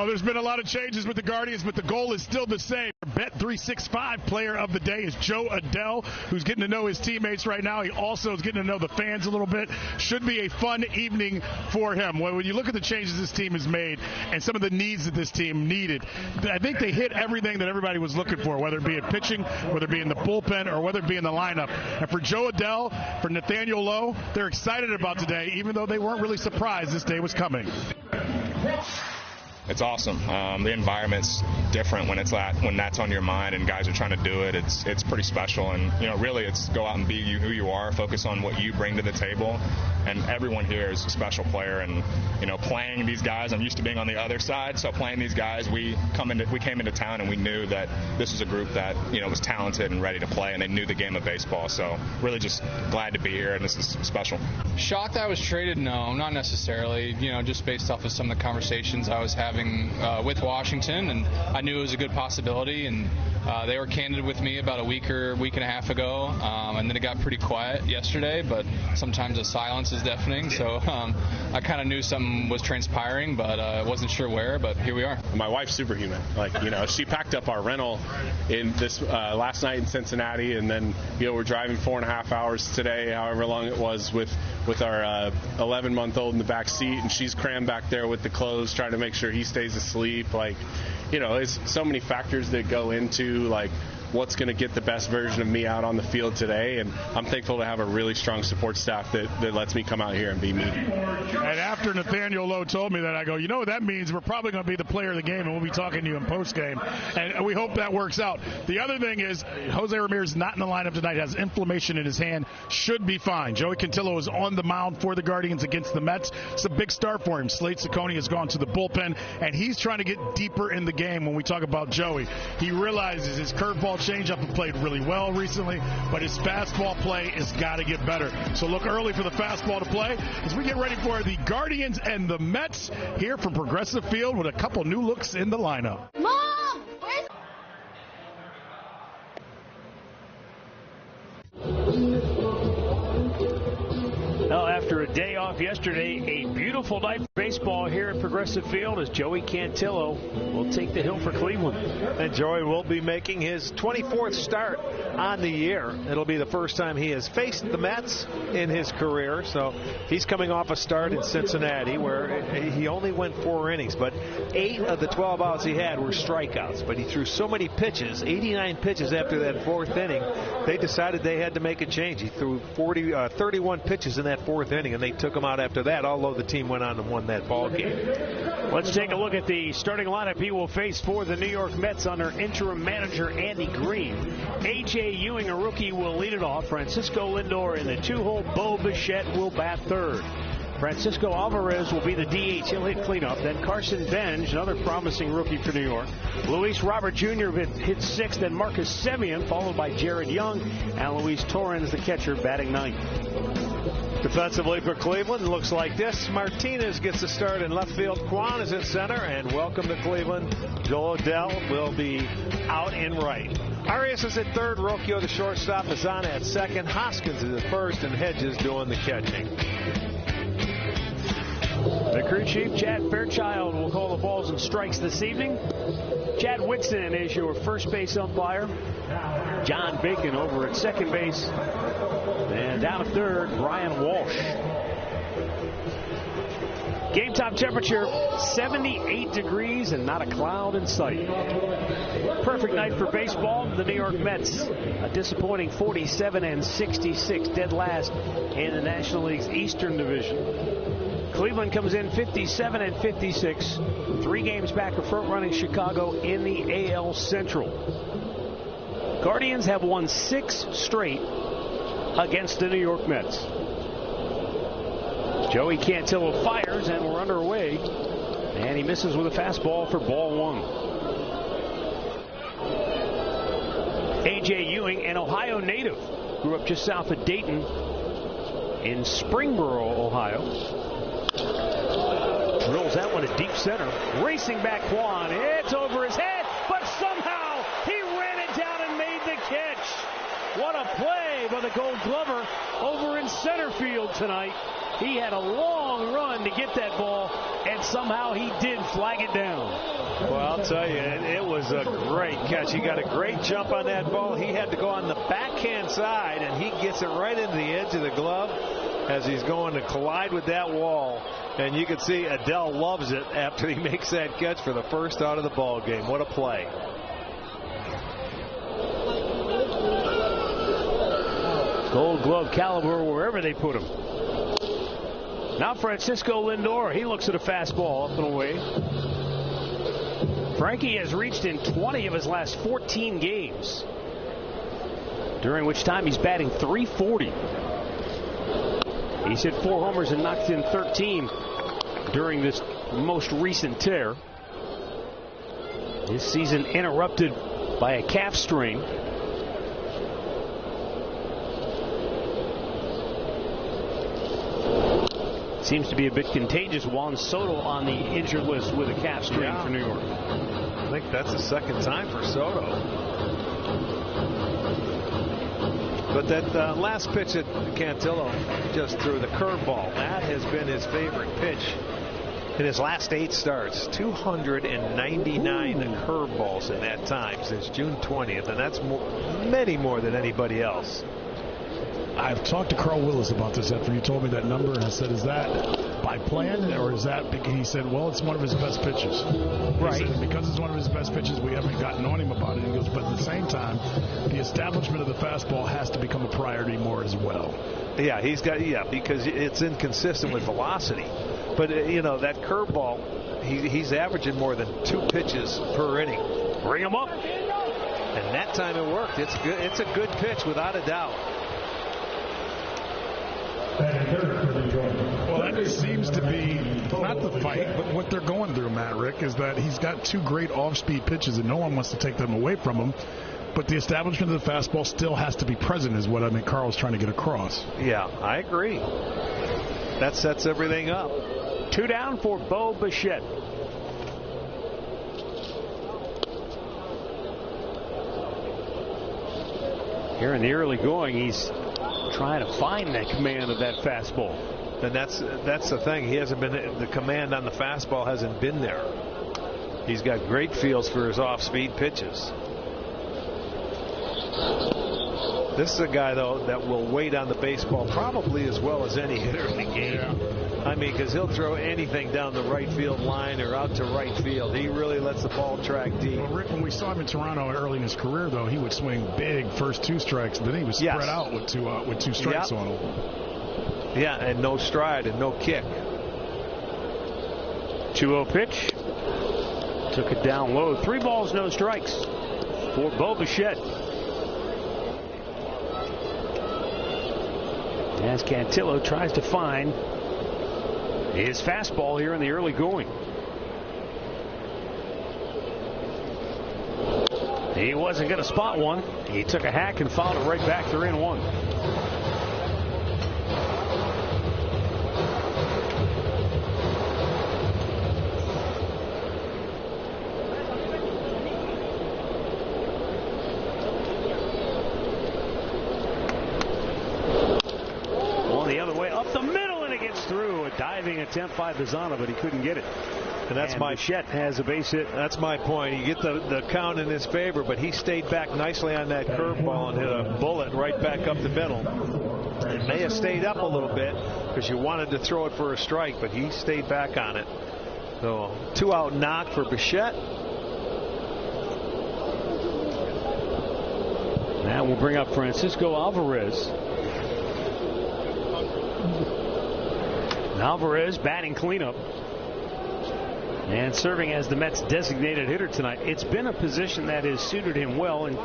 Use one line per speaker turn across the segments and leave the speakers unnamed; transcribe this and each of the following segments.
Well, there's been a lot of changes with the Guardians, but the goal is still the same. Bet365 player of the day is Joe Adell, who's getting to know his teammates right now. He also is getting to know the fans a little bit. Should be a fun evening for him. When you look at the changes this team has made and some of the needs that this team needed, I think they hit everything that everybody was looking for, whether it be in pitching, whether it be in the bullpen, or whether it be in the lineup. And for Joe Adell, for Nathaniel Lowe, they're excited about today, even though they weren't really surprised this day was coming.
It's awesome. The environment's different when that's on your mind and guys are trying to do it. It's pretty special, and really it's go out and be who you are, focus on what you bring to the table, and everyone here is a special player. And playing these guys, I'm used to being on the other side, so playing these guys, we came into town and we knew that this was a group that was talented and ready to play, and they knew the game of baseball. So really just glad to be here, and this is special.
Shocked I was traded? No, not necessarily. Just based off of some of the conversations I was having with Washington, and I knew it was a good possibility, and they were candid with me about a week and a half ago, and then it got pretty quiet yesterday, but sometimes the silence is deafening, so I kind of knew something was transpiring, but I wasn't sure where, but here we are.
My wife's superhuman. She packed up our rental in this last night in Cincinnati, and then we're driving 4.5 hours today, however long it was, with our 11-month-old in the back seat, and she's crammed back there with the clothes, trying to make sure he stays asleep. There's so many factors that go into what's going to get the best version of me out on the field today, and I'm thankful to have a really strong support staff that lets me come out here and be me.
And after Nathaniel Lowe told me that, I go, what that means? We're probably going to be the player of the game, and we'll be talking to you in post-game, and we hope that works out. The other thing is Jose Ramirez not in the lineup tonight, has inflammation in his hand, should be fine. Joey Cantillo is on the mound for the Guardians against the Mets. It's a big start for him. Slade Ciccone has gone to the bullpen, and he's trying to get deeper in the game. When we talk about Joey, he realizes his curveball changeup have played really well recently, but his fastball play has got to get better. So look early for the fastball to play as we get ready for the Guardians and the Mets here from Progressive Field with a couple new looks in the lineup.
Mom, where's...
Well, after a day off yesterday, a beautiful night for baseball here at Progressive Field as Joey Cantillo will take the hill for Cleveland.
And Joey will be making his 24th start on the year. It'll be the first time he has faced the Mets in his career. So he's coming off a start in Cincinnati where he only went 4 innings, but 8 of the 12 outs he had were strikeouts. But he threw so many pitches, 89 pitches after that 4th inning, they decided they had to make a change. He threw 31 pitches in that 4th inning, and they took him out after that, although the team went on and won that ball game.
Let's take a look at the starting lineup he will face for the New York Mets under interim manager Andy Green. A.J. Ewing, a rookie, will lead it off. Francisco Lindor in the 2-hole. Bo Bichette will bat third. Francisco Alvarez will be the DH. He'll hit cleanup. Then Carson Benj, another promising rookie for New York. Luis Robert Jr. hits 6th. Then Marcus Semien, followed by Jared Young. And Luis Torrens, the catcher, batting 9th.
Defensively for Cleveland, it looks like this. Martinez gets a start in left field. Kwan is in center, and welcome to Cleveland. Joe Adell will be out in right. Arias is at third. Rocchio, the shortstop, is on at second. Hoskins is at first, and Hedges doing the catching.
The crew chief, Chad Fairchild, will call the balls and strikes this evening. Chad Whitson is your first base umpire. John Bacon over at second base. And down at third, Brian Walsh. Game top temperature 78 degrees and not a cloud in sight. Perfect night for baseball. The New York Mets, a disappointing 47-66, dead last in the National League's Eastern Division. Cleveland comes in 57-56, 3 games back of front-running Chicago in the AL Central. Guardians have won 6 straight against the New York Mets. Joey Cantillo fires, and we're underway. And he misses with a fastball for ball 1. A.J. Ewing, an Ohio native, grew up just south of Dayton in Springboro, Ohio. Drills that one to deep center. Racing back Kwan. It's over his head, but somehow he ran it down and made the catch. What a play by the Gold Glover over in center field tonight. He had a long run to get that ball, and somehow he did flag it down.
Well, I'll tell you, it was a great catch. He got a great jump on that ball. He had to go on the backhand side, and he gets it right into the edge of the glove as he's going to collide with that wall. And you can see Adele loves it after he makes that catch for the first out of the ball game. What a play.
Gold Glove caliber wherever they put him. Now Francisco Lindor, he looks at a fastball up and away. Frankie has reached in 20 of his last 14 games, during which time he's batting .340. He's hit 4 homers and knocked in 13 during this most recent tear. This season interrupted by a calf strain. Seems to be a bit contagious. Juan Soto on the injured list with a calf strain for New York.
I think that's the second time for Soto. But that last pitch that Cantillo just threw, the curveball, that has been his favorite pitch in his last 8 starts. 299 curveballs in that time since June 20th, and that's many more than anybody else.
I've talked to Carl Willis about this after you told me that number, and I said, is that by plan, or is that because he said, well, it's one of his best pitches. Right. He said, because it's one of his best pitches, we haven't gotten on him about it. He goes, but at the same time, the establishment of the fastball has to become a priority more as well.
Yeah, because it's inconsistent with velocity. But, that curveball, he's averaging more than 2 pitches per inning.
Bring him up.
And that time it worked. It's good. It's a good pitch without a doubt.
Well, that just seems to be not the fight, but what they're going through, Matt, Rick, is that he's got 2 great off-speed pitches, and no one wants to take them away from him. But the establishment of the fastball still has to be present, is what I think Carl's trying to get across.
Yeah, I agree. That sets everything up.
2 down for Bo Bichette. Here in the early going, he's trying to find that command of that fastball.
And that's the thing. He hasn't been, the command on the fastball hasn't been there. He's got great feels for his off-speed pitches. This is a guy, though, that will wait on the baseball probably as well as any hitter in the game. Yeah. I mean, because he'll throw anything down the right field line or out to right field. He really lets the ball track deep.
Well, Rick, when we saw him in Toronto early in his career, though, he would swing big first 2 strikes, and then he was spread out with two strikes on him.
Yeah, and no stride and no kick.
2-0 pitch. Took it down low. 3 balls, no strikes for Bo Bichette. As Cantillo tries to find his fastball here in the early going. He wasn't going to spot one. He took a hack and fouled it right back. They're in 1. Diving attempt by Bizana, but he couldn't get it.
And that's
Bichette has a base hit.
That's my point. You get the count in his favor, but he stayed back nicely on that curveball and hit a bullet right back up the middle. It may have stayed up a little bit because you wanted to throw it for a strike, but he stayed back on it. So 2-out knock for Bichette.
Now we'll bring up Francisco Alvarez. Alvarez batting cleanup and serving as the Mets' designated hitter tonight. It's been a position that has suited him well in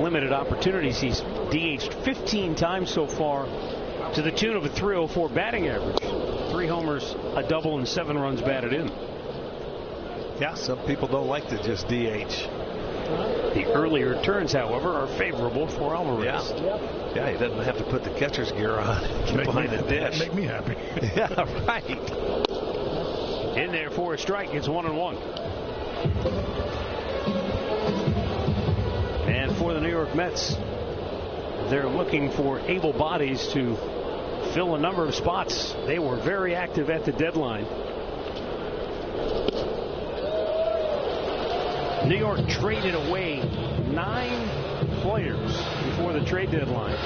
limited opportunities. He's DH'd 15 times so far to the tune of a .304 batting average. 3 homers, a double, and 7 runs batted in.
Yeah, some people don't like to just DH.
The early returns, however, are favorable for Alvarez.
Yeah, he doesn't have to put the catcher's gear on. Get behind the dish.
Make me happy.
Yeah, right.
In there for a strike. It's 1-1. And for the New York Mets, they're looking for able bodies to fill a number of spots. They were very active at the deadline. New York traded away 9 players before the trade deadline.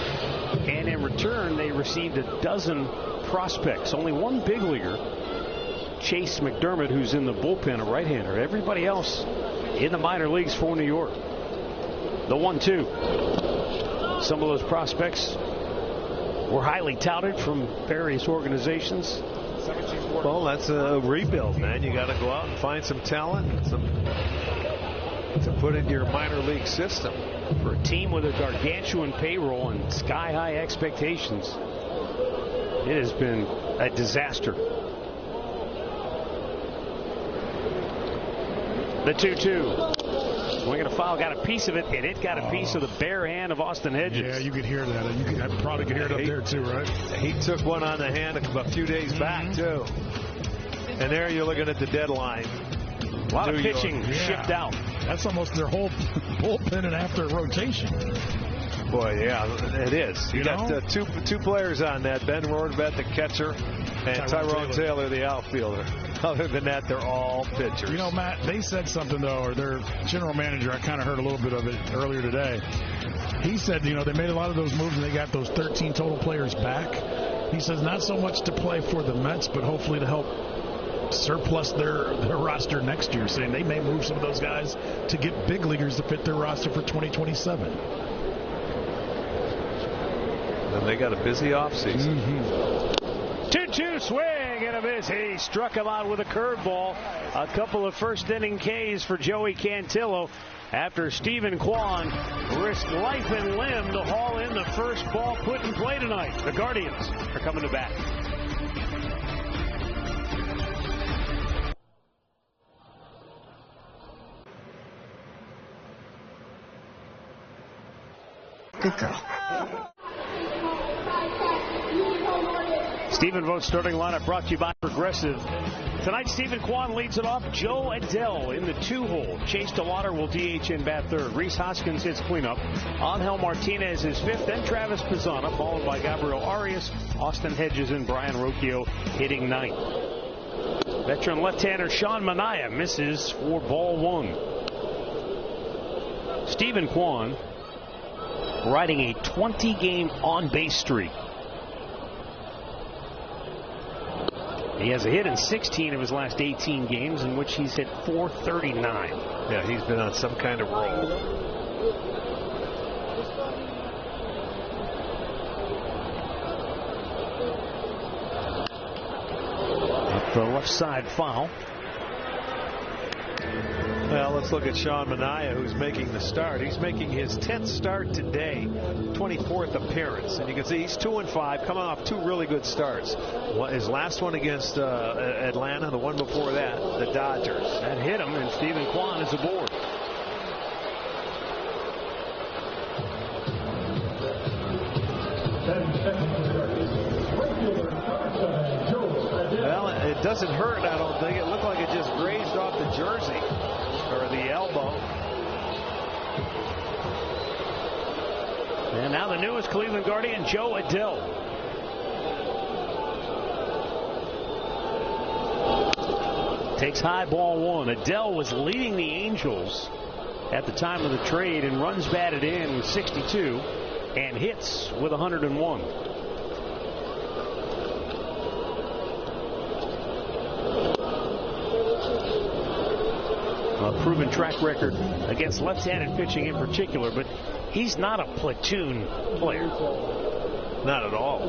And in return, they received a dozen prospects. Only one big leaguer, Chase McDermott, who's in the bullpen, a right-hander. Everybody else in the minor leagues for New York. The 1-2. Some of those prospects were highly touted from various organizations.
Well, that's a rebuild, man. You got to go out and find some talent to put into your minor league system.
For a team with a gargantuan payroll and sky-high expectations, it has been a disaster. The 2-2. Swing and a foul, got a piece of it, and it got a piece of the bare hand of Austin Hedges.
Yeah, you could hear that. I probably could hear it up there too, right?
He took one on the hand a few days back, too. And there you're looking at the deadline.
A lot of pitching shipped out.
That's almost their whole bullpen and after rotation.
Boy, yeah, it is. You got two players on that. Ben Rohrbeck, the catcher, and Tyrone Taylor, the outfielder. Other than that, they're all pitchers.
You know, Matt, they said something, though, or their general manager, I kind of heard a little bit of it earlier today. He said, they made a lot of those moves and they got those 13 total players back. He says not so much to play for the Mets, but hopefully to help surplus their roster next year, saying they may move some of those guys to get big leaguers to fit their roster for 2027.
And they got a busy offseason.
2-2 swing and a miss. He struck him out with a curveball. A couple of first inning Ks for Joey Cantillo after Stephen Kwan risked life and limb to haul in the first ball put in play tonight. The Guardians are coming to bat.
Good girl.
Stephen Vogt's starting lineup brought to you by Progressive. Tonight, Stephen Kwan leads it off. Joe Adell in the 2-hole. Chase DeLauder will DH in bat third. Rhys Hoskins hits cleanup. Angel Martinez is fifth. Then Travis Pizzana, followed by Gabriel Arias, Austin Hedges, and Brian Rocchio hitting ninth. Veteran left-hander Sean Manaea misses for ball 1. Stephen Kwan riding a 20-game on-base streak. He has a hit in 16 of his last 18 games, in which he's hit .439.
Yeah, he's been on some kind of roll.
Up the left side foul.
Well, let's look at Sean Manaea, who's making the start. He's making his 10th start today, 24th appearance. And you can see he's 2-5, coming off 2 really good starts. His last one against Atlanta, the one before that, the Dodgers.
That hit him, and Stephen Kwan is aboard.
Well, it doesn't hurt, I don't think. It looked like it just grazed off the jersey. Or the elbow.
And now the newest Cleveland Guardian, Joe Adell. Takes high ball 1. Adell was leading the Angels at the time of the trade in runs batted in with 62 and hits with 101. A proven track record against left-handed pitching in particular, but he's not a platoon player.
Not at all.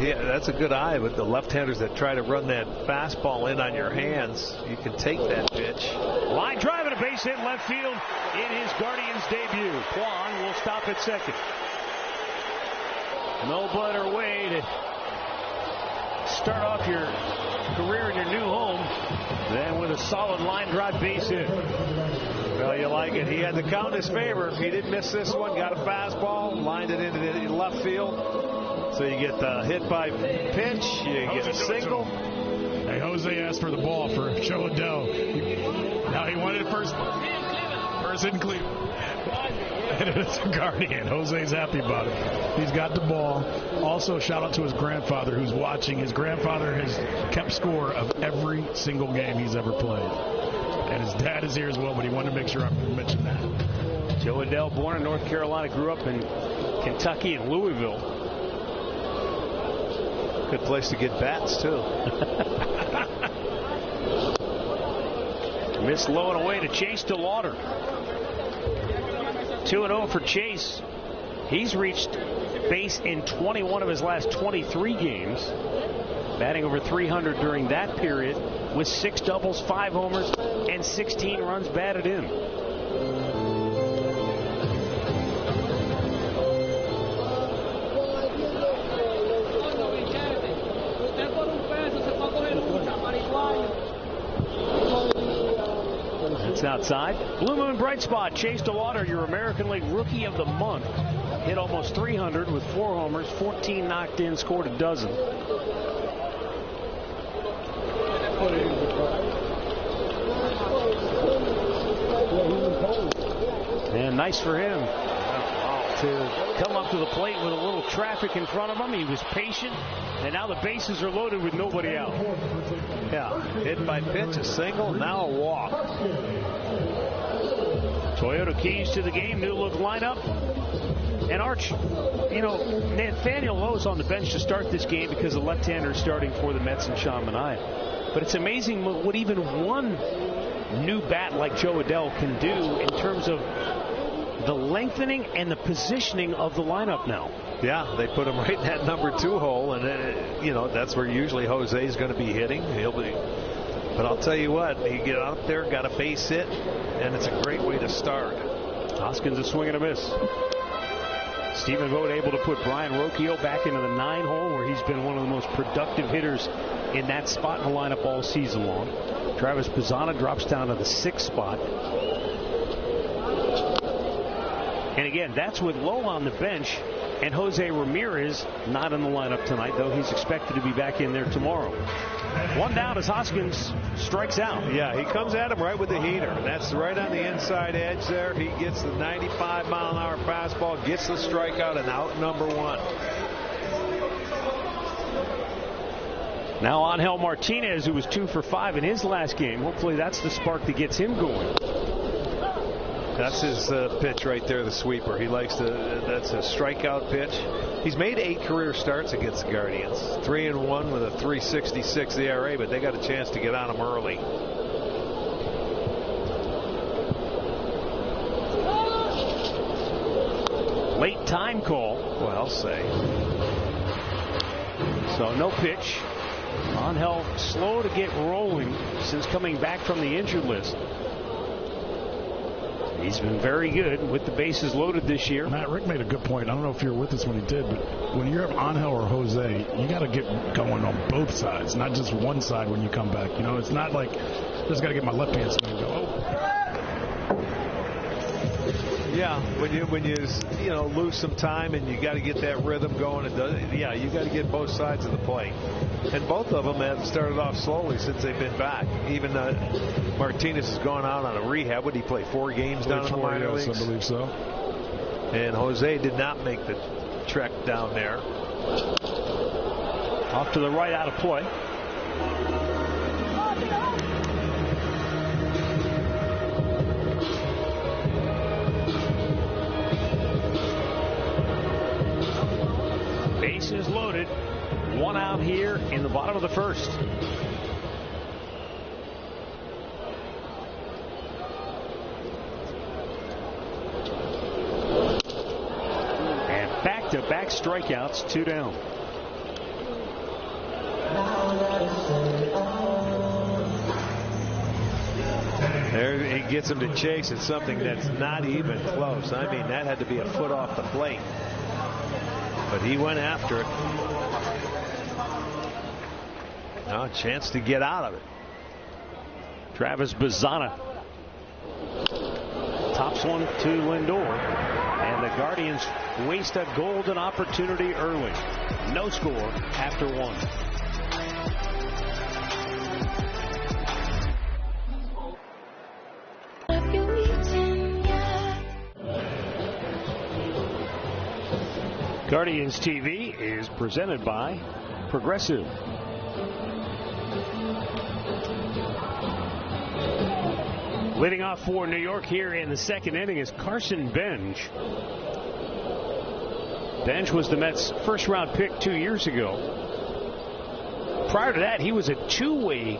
Yeah, that's a good eye, but the left-handers that try to run that fastball in on your hands, you can take that pitch.
Line drive and a base hit left field in his Guardians debut. Kwan will stop at second. No better way to start off your career in your new home than with a solid line drive base hit.
Well, you like it. He had the count in his favor. He didn't miss this one. Got a fastball, lined it into the left field. So you get the hit by pitch. You get a single.
Hey, Jose asked for the ball for Joe Adell. Now he wanted it first. First in Cleveland. And it's a Guardian. Jose's happy about it. He's got the ball. Also, shout out to his grandfather who's watching. His grandfather has kept score of every single game he's ever played. And his dad is here as well, but he wanted to make sure I mentioned that.
Joe Adell, born in North Carolina, grew up in Kentucky and Louisville.
Good place to get bats, too.
Miss low and away to Chase DeLauder. 2-0 for Chase. He's reached base in 21 of his last 23 games. Batting over 300 during that period with 6 doubles, 5 homers, and 16 runs batted in. That's outside. Blue Moon bright spot. Chase DeLauder, your American League Rookie of the Month. Hit almost 300 with 4 homers, 14 knocked in, scored a dozen. And nice for him to come up to the plate with a little traffic in front of him. He was patient, and now the bases are loaded with nobody out.
Yeah, hit by pitch, a single, now a walk.
Toyota keys to the game, new look lineup. And Arch, Nathaniel Lowe's on the bench to start this game because the left-hander is starting for the Mets and Sean Manaea. But it's amazing what even one new bat like Joe Adell can do in terms of the lengthening and the positioning of the lineup now.
Yeah, they put him right in that number 2 hole, and that's where usually Jose's going to be hitting. But I'll tell you what, he get up there, got a base hit, and it's a great way to start.
Hoskins a swing and a miss. Stephen Vogt able to put Brian Rocchio back into the 9 hole, where he's been one of the most productive hitters in that spot in the lineup all season long. Travis Pizzana drops down to the 6th spot. And again, that's with Lowe on the bench and Jose Ramirez not in the lineup tonight, though he's expected to be back in there tomorrow. 1 down as Hoskins strikes out.
Yeah, he comes at him right with the heater, and that's right on the inside edge there. He gets the 95-mile-an-hour fastball, gets the strikeout, and out number 1.
Now Angel Martinez, who was 2 for 5 in his last game. Hopefully that's the spark that gets him going.
That's his pitch right there, the sweeper. He likes that's a strikeout pitch. He's made 8 career starts against the Guardians. 3-1 with a 3.66 ERA, but they got a chance to get on him early.
Late time call.
Well, say.
So no pitch. Angel slow to get rolling since coming back from the injured list. He's been very good with the bases loaded this year.
Matt, Rick made a good point. I don't know if you were with us when he did, but when you're Angel or Jose, you got to get going on both sides, not just one side when you come back. It's not like just got to get my left hand swing and go. Oh.
Yeah, when you lose some time and you got to get that rhythm going, you got to get both sides of the plate. And both of them have started off slowly since they've been back. Even Martinez has gone out on a rehab. Would he play 4 games down in the minor leagues?
I believe so.
And Jose did not make the trek down there.
Off to the right, out of play. Bases loaded. 1 out here in the bottom of the 1st. And back-to-back strikeouts, 2 down.
There he gets him to chase at something that's not even close. I mean, that had to be a foot off the plate. But he went after it. Now a chance to get out of it.
Travis Pizzana tops one to Lindor. And the Guardians waste a golden opportunity early. No score after 1.
Have you eaten
Guardians TV is presented by Progressive. Leading off for New York here in the second inning is Carson Bench. Bench was the Mets' first-round pick 2 years ago. Prior to that, he was a two-way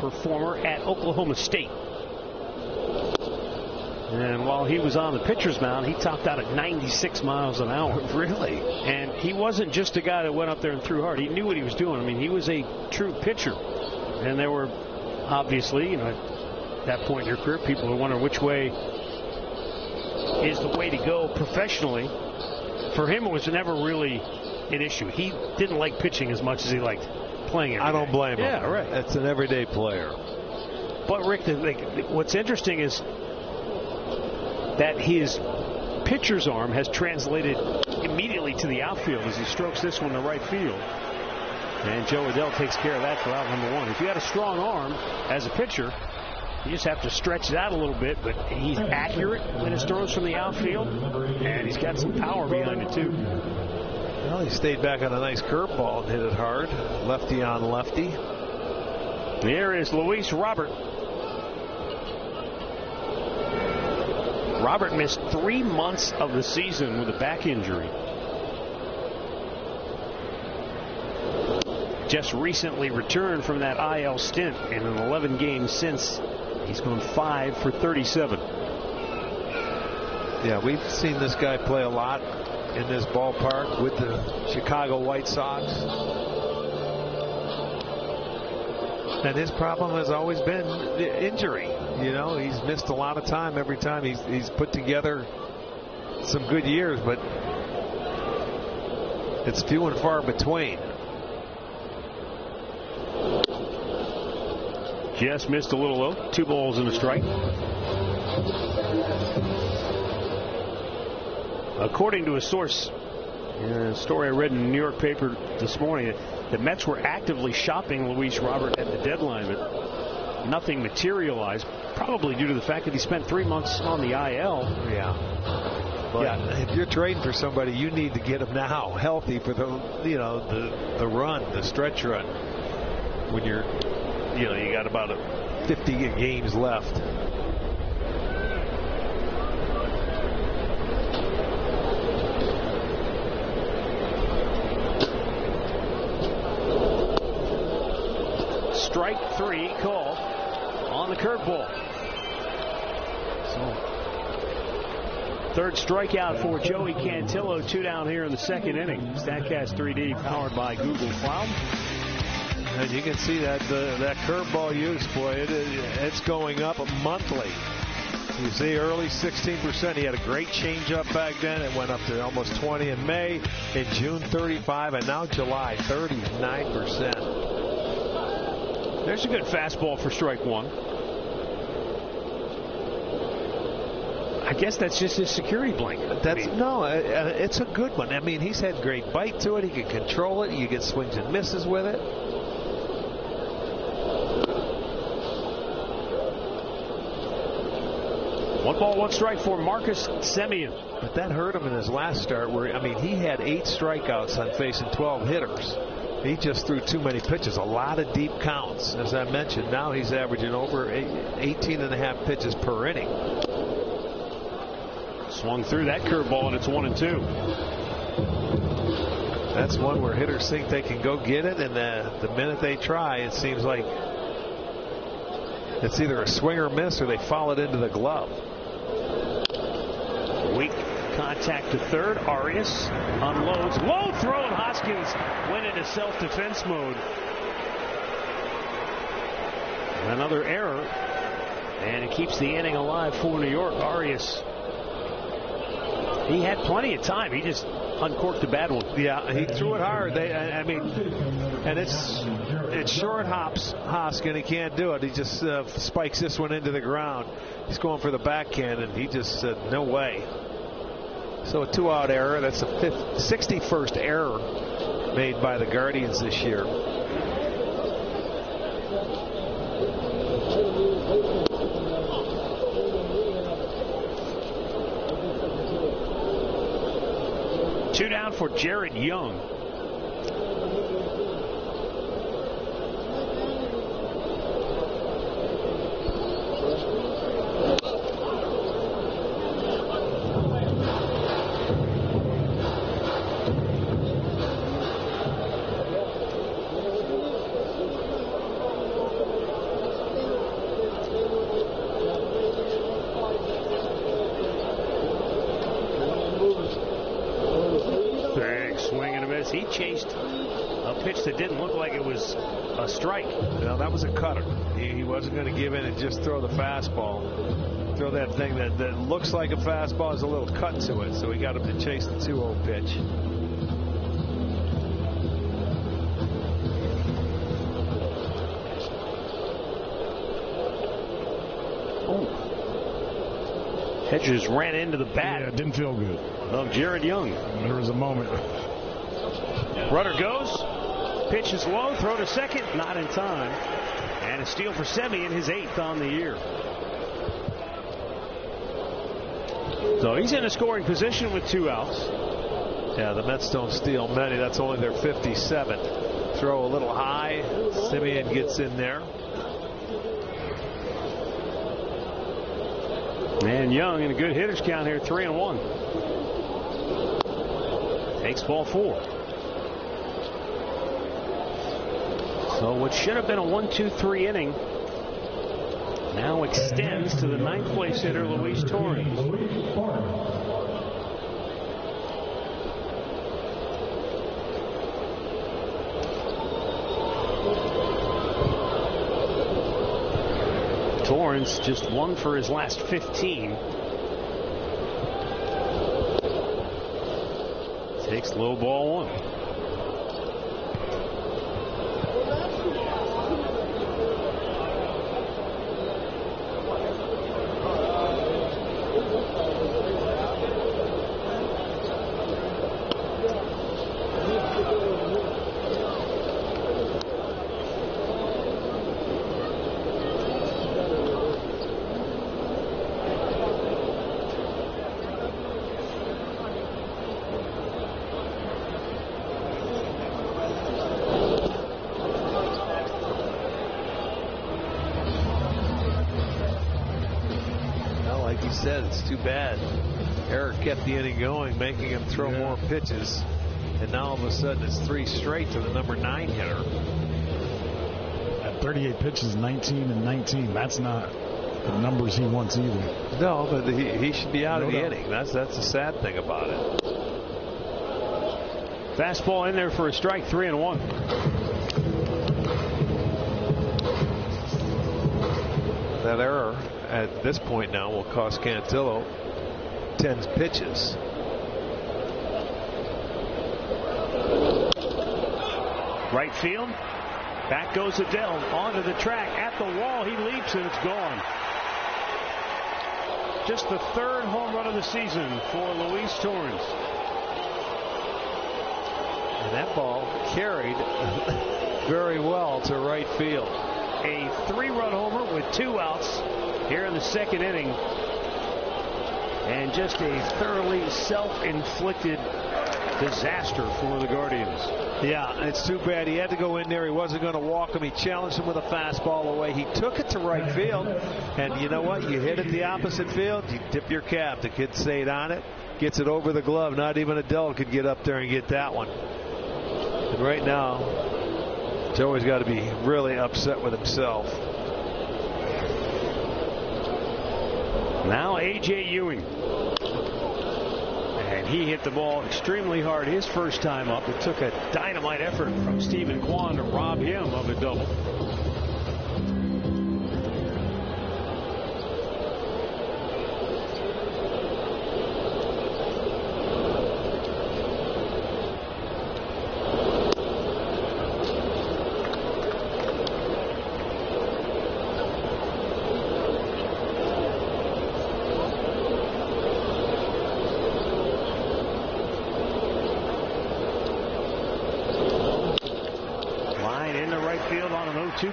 performer at Oklahoma State. And while he was on the pitcher's mound, he topped out at 96 miles an hour.
Really?
And he wasn't just a guy that went up there and threw hard. He knew what he was doing. I mean, he was a true pitcher. And there were obviously, at that point in your career, people who wonder which way is the way to go professionally. For him, it was never really an issue. He didn't like pitching as much as he liked playing every
I don't blame him.
Yeah, right.
That's an everyday player.
But, Rick, what's interesting is that his pitcher's arm has translated immediately to the outfield as he strokes this one to right field. And Joe Adell takes care of that for out number one. If you had a strong arm as a pitcher, you just have to stretch it out a little bit, but he's accurate in his throws from the outfield, and he's got some power behind it, too.
Well, he stayed back on a nice curveball and hit it hard. Lefty on lefty.
There is Luis Robert. Robert missed 3 months of the season with a back injury. Just recently returned from that IL stint in an 11 games since. He's gone 5 for 37.
Yeah, we've seen this guy play a lot in this ballpark with the Chicago White Sox. And his problem has always been injury. He's missed a lot of time every time he's put together some good years, but it's few and far between.
Just missed a little low. 2 balls and a strike. According to a source, a story I read in the New York paper this morning, the Mets were actively shopping Luis Robert at the deadline, but nothing materialized, probably due to the fact that he spent 3 months on the IL.
Yeah. But if you're trading for somebody, you need to get him now healthy for the run, the stretch run. When you got about 50 games left.
Strike 3 call on the curveball. So, third strikeout for Joey Cantillo. 2 down here in the second inning. Statcast 3D powered by Google Cloud.
And you can see that that curveball use, boy, it's going up monthly. You see early 16%. He had a great changeup back then. It went up to almost 20 in May. In June, 35, and now July, 39%.
There's a good fastball for strike 1. I guess that's just his security blanket.
It's a good one. I mean, he's had great bite to it. He can control it. You get swings and misses with it.
1 ball, 1 strike for Marcus Semien.
But that hurt him in his last start where, he had 8 strikeouts on facing 12 hitters. He just threw too many pitches, a lot of deep counts. As I mentioned, now he's averaging over 18.5 pitches per inning.
Swung through that curveball, and it's 1-2.
That's one where hitters think they can go get it, and the minute they try, it seems like it's either a swing or miss, or they foul it into the glove.
Weak contact to third. Arias unloads. Low throw, and Hoskins went into self-defense mode. Another error, and it keeps the inning alive for New York. Arias, he had plenty of time. He just uncorked a bad one.
Yeah, he threw it hard. And it's short hops. Hoskin, he can't do it. He just spikes this one into the ground. He's going for the backhand, and he just said, no way. So a 2-out error. That's the 61st error made by the Guardians this year.
mound for Jared Young. He chased a pitch that didn't look like it was a strike.
Well, that was a cutter. He wasn't going to give in and just throw the fastball. Throw that thing that looks like a fastball, has a little cut to it. So he got him to chase the 2-0 pitch.
Oh. Hedges ran into the bat.
Yeah, it didn't feel good.
Of Jared Young.
There was a moment.
Runner goes. Pitch is low. Throw to second. Not in time. And a steal for Semien, his 8th on the year. So he's in a scoring position with 2 outs.
Yeah, the Mets don't steal many. That's only their 57th. Throw a little high. Semien gets in there.
And Young in a good hitter's count here, 3-1. Takes ball 4. So what should have been a 1-2-3 inning now extends to the 9th place hitter, Luis Torrens. Torrens just 1 for his last 15. Takes low ball 1.
It's too bad. Eric kept the inning going, making him throw more pitches. And now all of a sudden it's 3 straight to the number 9 hitter.
At 38 pitches, 19 and 19. That's not the numbers he wants either.
No, but he should be out of the inning. That's the sad thing about it.
Fastball in there for a strike, 3-1.
That error at this point now will cost Cantillo 10 pitches.
Right field. Back goes Adele onto the track. At the wall, he leaps and it's gone. Just the 3rd home run of the season for Luis Torrens.
And that ball carried very well to right field.
A 3-run homer with 2 outs here in the 2nd inning. And just a thoroughly self-inflicted disaster for the Guardians.
Yeah, it's too bad. He had to go in there. He wasn't going to walk him. He challenged him with a fastball away. He took it to right field. And you know what? You hit it the opposite field, you tip your cap. The kid stayed on it, gets it over the glove. Not even Adele could get up there and get that one. And right now, Joey's got to be really upset with himself.
Now A.J. Ewing. And he hit the ball extremely hard his first time up. It took a dynamite effort from Stephen Kwan to rob him of a double.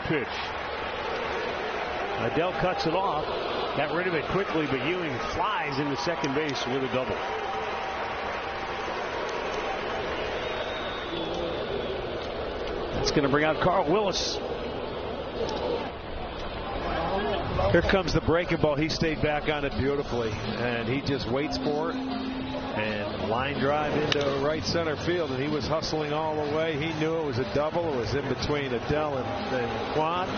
Pitch. Adele cuts it off, got rid of it quickly, but Ewing flies into second base with a double. That's going to bring out Carl Willis.
Here comes the breaking ball. He stayed back on it beautifully, and he just waits for it. And line drive into right center field, and he was hustling all the way. He knew it was a double. It was in between Adele and Quan.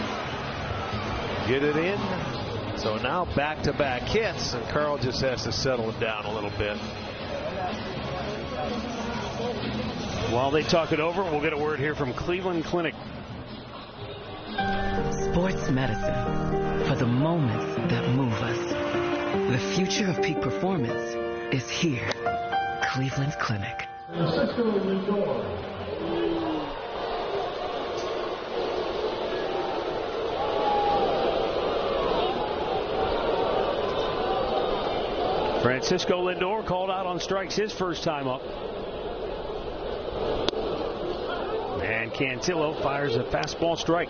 Get it in. So now back-to-back hits, and Carl just has to settle it down a little bit.
While they talk it over, we'll get a word here from Cleveland Clinic.
Sports medicine for the moments that move us. The future of peak performance is here. Cleveland Clinic.
Francisco Lindor called out on strikes his first time up. And Cantillo fires a fastball strike.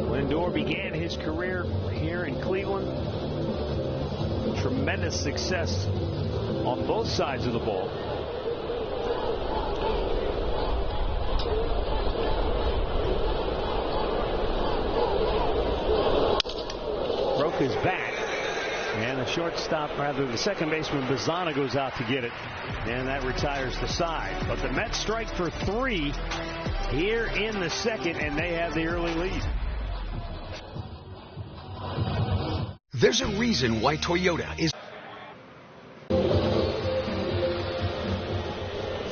Lindor began his career here in Cleveland. Tremendous success on both sides of the ball. Broke his back, and the shortstop, rather the second baseman Bazzana, goes out to get it, and that retires the side. But the Mets strike for 3 here in the second, and they have the early lead.
There's a reason why Toyota is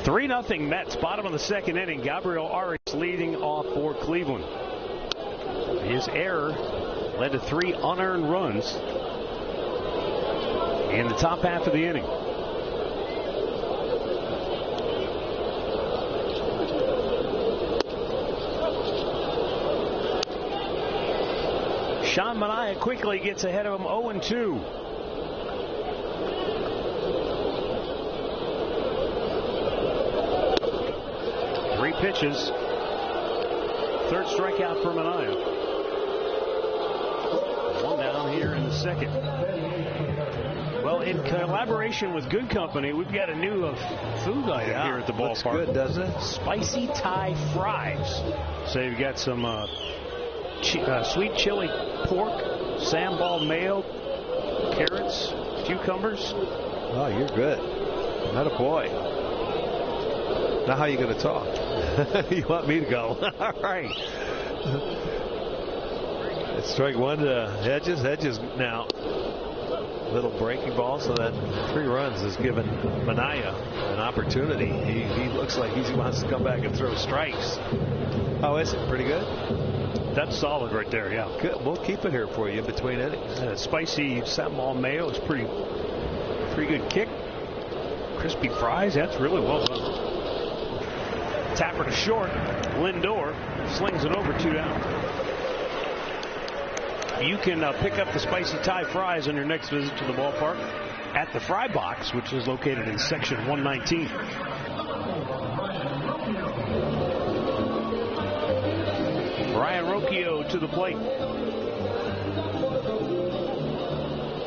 3-0 Mets, bottom of the second inning. Gabriel Arias leading off for Cleveland. His error led to 3 unearned runs in the top half of the inning. Sean Manaea quickly gets ahead of him, 0-2. Three pitches. Third strikeout for Manaea. One down here in the second. Well, in collaboration with Good Company, we've got a new food item here at the ballpark.
Looks good, doesn't it?
Spicy Thai fries. So you've got some sweet chili pork, sambal mayo, carrots, cucumbers.
Oh, you're good. Not a boy. Now how are you going to talk? You want me to go? All right. It's strike one to Hedges. Hedges now. Little breaking ball, so that 3 runs has given Manaea an opportunity. He looks like he wants to come back and throw strikes. Oh, is it pretty good?
That's solid right there, yeah.
Good. We'll keep it here for you in between innings.
Spicy sambal mayo is pretty good kick. Crispy fries, that's really well done. Tapper to short. Lindor slings it over, 2 down. You can pick up the Spicy Thai fries on your next visit to the ballpark at the Fry Box, which is located in section 119. Brian Rocchio to the plate.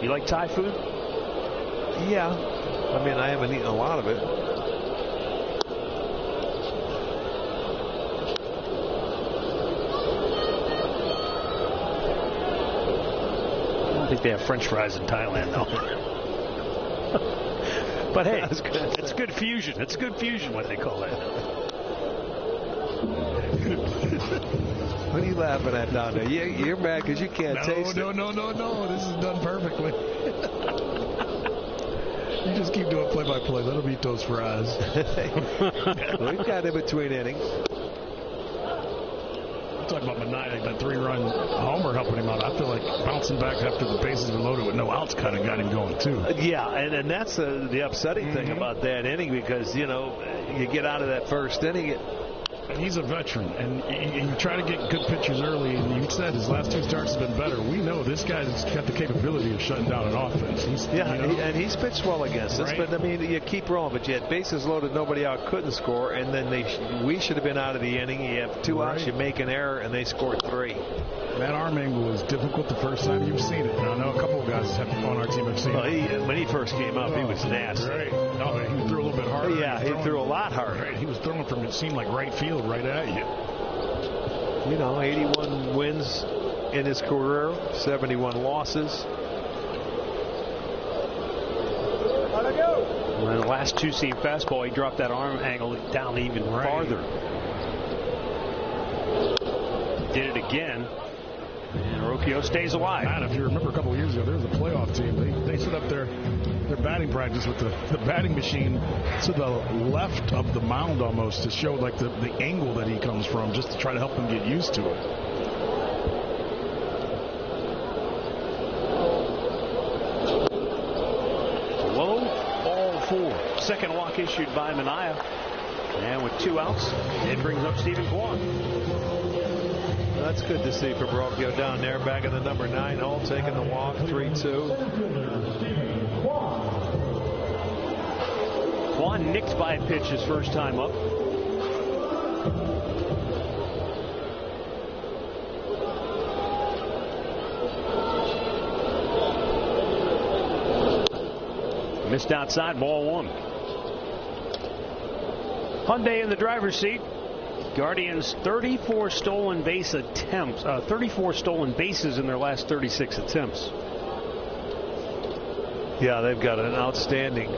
You like Thai food?
Yeah. I mean, I haven't eaten a lot of it.
I don't think they have French fries in Thailand, though. But hey, it's good fusion. It's good fusion, what they call that.
What are you laughing at down there? You're mad because you can't taste it.
No. This is done perfectly. You just keep doing play-by-play. Let them eat those fries.
We've got in between innings.
I'm talking about Manaea, that 3-run homer helping him out. I feel like bouncing back after the bases were loaded with no outs kind of got him going, too.
Yeah, and that's the upsetting thing about that inning, because, you know, you get out of that first inning,
He's a veteran, and you try to get good pitchers early, and you said his last 2 starts have been better. We know this guy's got the capability of shutting down an offense.
And he's pitched well against us,
right?
But, I mean, you keep rolling, but you had bases loaded, nobody out, couldn't score, and then we should have been out of the inning. You have 2 outs, you make an error, and they scored 3.
That arm angle is difficult the first time you've seen it. And I know a couple of guys on our team have seen it.
When he first came up, he was nasty.
Right. No, he threw a little bit harder.
Yeah, he threw a lot harder.
Right. He was throwing from, it seemed like, right field right at you.
81 wins in his career, 71 losses.
And the last 2-seam fastball, he dropped that arm angle down even farther. Did it again. And Rocchio stays alive.
Man, if you remember a couple of years ago, there was a playoff team. They set up their batting practice with the batting machine to the left of the mound almost to show like the angle that he comes from, just to try to help him get used to it.
Low, ball 4. Second walk issued by Minaya. And with 2 outs, it brings up Stephen Kwan.
That's good to see for Brocchio down there, back in the number 9 hole, taking the walk, 3-2.
Kwan nicked by a pitch his first time up. Missed outside, ball 1. Hyundai in the driver's seat. Guardians 34 stolen base attempts, 34 stolen bases in their last 36 attempts.
Yeah, they've got an outstanding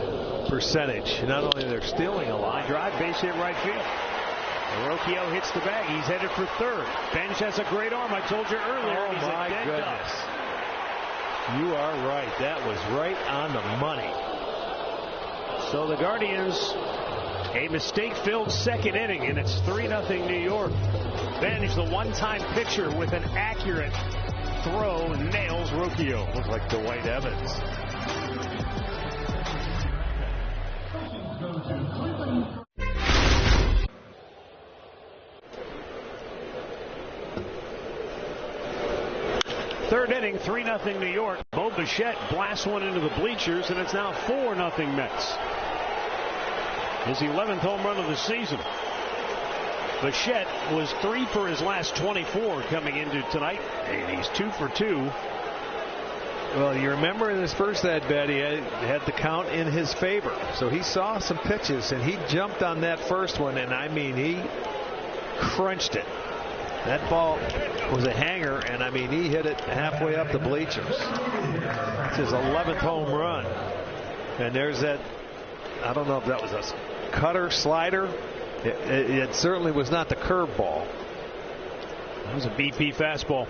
percentage. Not only they're stealing a lot.
Drive, base hit right field. Rocchio hits the bag. He's headed for third. Bench has a great arm. I told you earlier.
Oh, my goodness. You are right. That was right on the money.
So the Guardians, a mistake-filled second inning, and it's 3-0 New York. Bench, the one-time pitcher with an accurate throw, nails Rocchio.
Looks like Dwight Evans.
Third inning, 3-0 New York. Bo Bichette blasts one into the bleachers, and it's now 4-0 Mets. His 11th home run of the season. Bichette was 3 for his last 24 coming into tonight, and he's 2 for 2.
Well, you remember in his first at-bat, he had the count in his favor. So he saw some pitches, and he jumped on that first one, and I mean, he crunched it. That ball was a hanger, and I mean, he hit it halfway up the bleachers. It's his 11th home run. And there's that, I don't know if that was a cutter, slider. It certainly was not the curveball.
It was a BP fastball.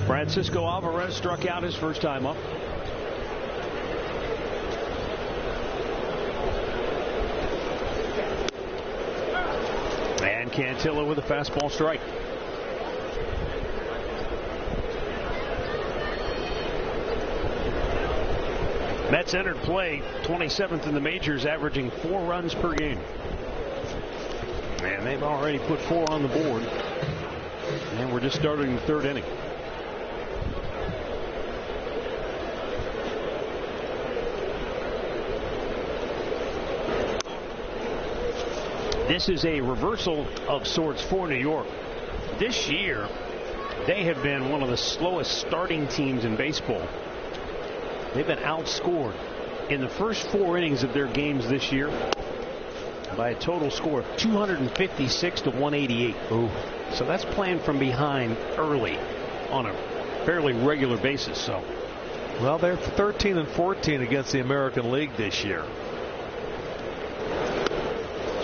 Francisco Alvarez struck out his first time up. And Cantillo with a fastball strike. Mets entered play 27th in the majors, averaging 4 runs per game. And they've already put 4 on the board. And we're just starting the third inning. This is a reversal of sorts for New York. This year, they have been one of the slowest starting teams in baseball. They've been outscored in the first 4 innings of their games this year by a total score of 256 to 188.
Ooh.
So that's playing from behind early on a fairly regular basis. So,
well, they're 13 and 14 against the American League this year.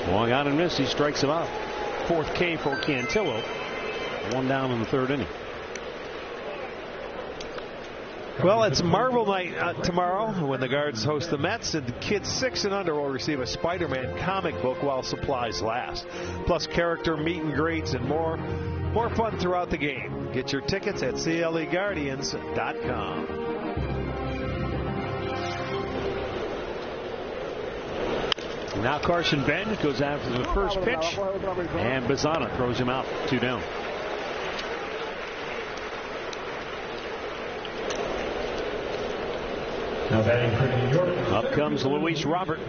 Swung out and missed. He strikes him out. 4th K for Cantillo. 1 down in the third inning.
Well, it's Marvel Night tomorrow when the Guards host the Mets, and kids 6 and under will receive a Spider-Man comic book while supplies last. Plus character meet and greets and more. More fun throughout the game. Get your tickets at CLEGuardians.com.
Now Carson Benz goes after the first pitch, and Bazzana throws him out. 2 down. Up comes Luis Robert.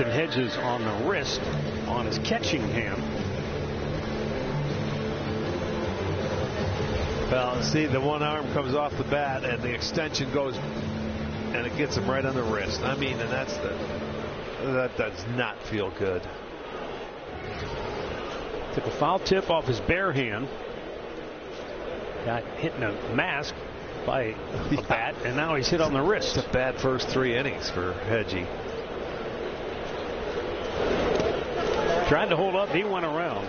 Hedges on the wrist on his catching hand.
Well, see, the one arm comes off the bat and the extension goes and it gets him right on the wrist. I mean, and that does not feel good.
Took a foul tip off his bare hand. Got hit in a mask by a bat, and now he's hit on the wrist.
It's a bad first 3 innings for Hedgie.
Tried to hold up, he went around.